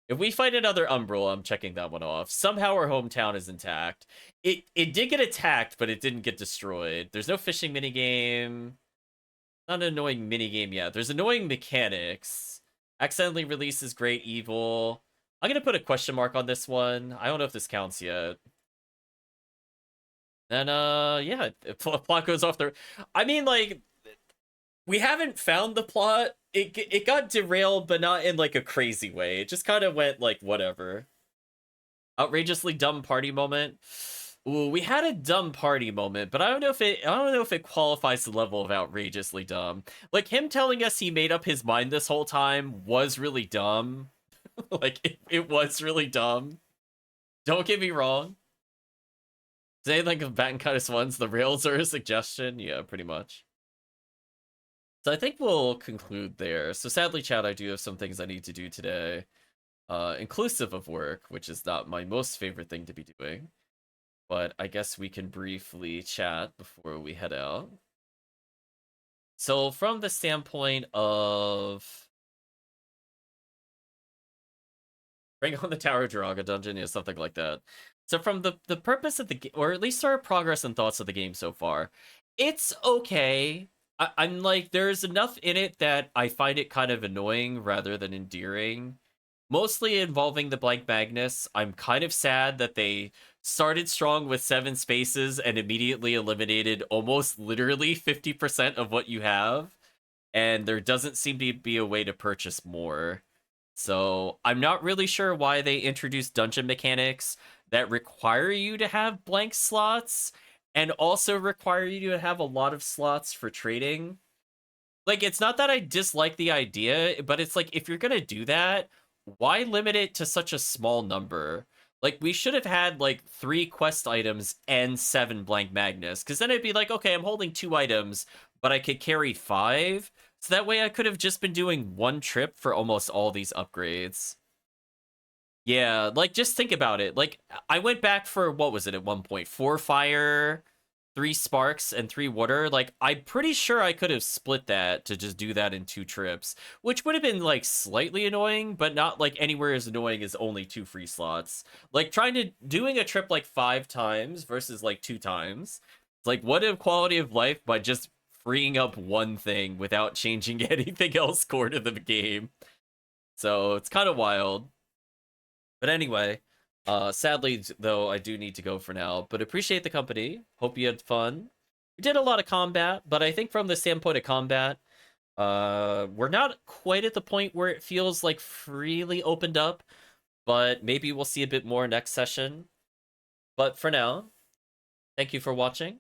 If we fight another Umbral, I'm checking that one off. Somehow our hometown is intact. It did get attacked, but it didn't get destroyed. There's no fishing minigame. Not an annoying minigame yet. There's annoying mechanics. Accidentally releases Great Evil. I'm gonna put a question mark on this one. I don't know if this counts yet. And yeah, plot goes off the. I mean, like, we haven't found the plot. It got derailed, but not in like a crazy way. It just kind of went like whatever. Outrageously dumb party moment. Ooh, we had a dumb party moment, but I don't know if it qualifies the level of outrageously dumb. Like him telling us he made up his mind this whole time was really dumb. Like it was really dumb. Don't get me wrong. Say like if Baten Kaitos ones, the rails are a suggestion. Yeah, pretty much. So I think we'll conclude there. So sadly, chat, I do have some things I need to do today. Inclusive of work, which is not my most favorite thing to be doing. But I guess we can briefly chat before we head out. So from the standpoint of bring on the Tower Draga dungeon, yeah, something like that. So from the purpose of the game, or at least our progress and thoughts of the game so far, it's okay. I'm like, there's enough in it that I find it kind of annoying rather than endearing. Mostly involving the blank Magnus. I'm kind of sad that they started strong with 7 spaces and immediately eliminated almost literally 50% of what you have. And there doesn't seem to be a way to purchase more. So I'm not really sure why they introduced dungeon mechanics that require you to have blank slots and also require you to have a lot of slots for trading. Like, it's not that I dislike the idea, but it's like, if you're gonna do that, why limit it to such a small number? Like, we should have had, like, 3 quest items and 7 blank Magnus, because then it'd be like, okay, I'm holding 2 items, but I could carry 5, so that way I could have just been doing 1 trip for almost all these upgrades. Yeah, like, just think about it. Like, I went back for, what was it at one point? 4 fire, 3 sparks, and 3 water. Like, I'm pretty sure I could have split that to just do that in 2 trips, which would have been, like, slightly annoying, but not, like, anywhere as annoying as only 2 free slots. Like, doing a trip, like, 5 times versus, like, 2 times. It's like, what a quality of life by just freeing up one thing without changing anything else core to the game. So, it's kind of wild. But anyway, sadly, though, I do need to go for now. But appreciate the company. Hope you had fun. We did a lot of combat, but I think from the standpoint of combat, we're not quite at the point where it feels like freely opened up. But maybe we'll see a bit more next session. But for now, thank you for watching.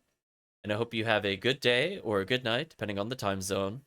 And I hope you have a good day or a good night, depending on the time zone.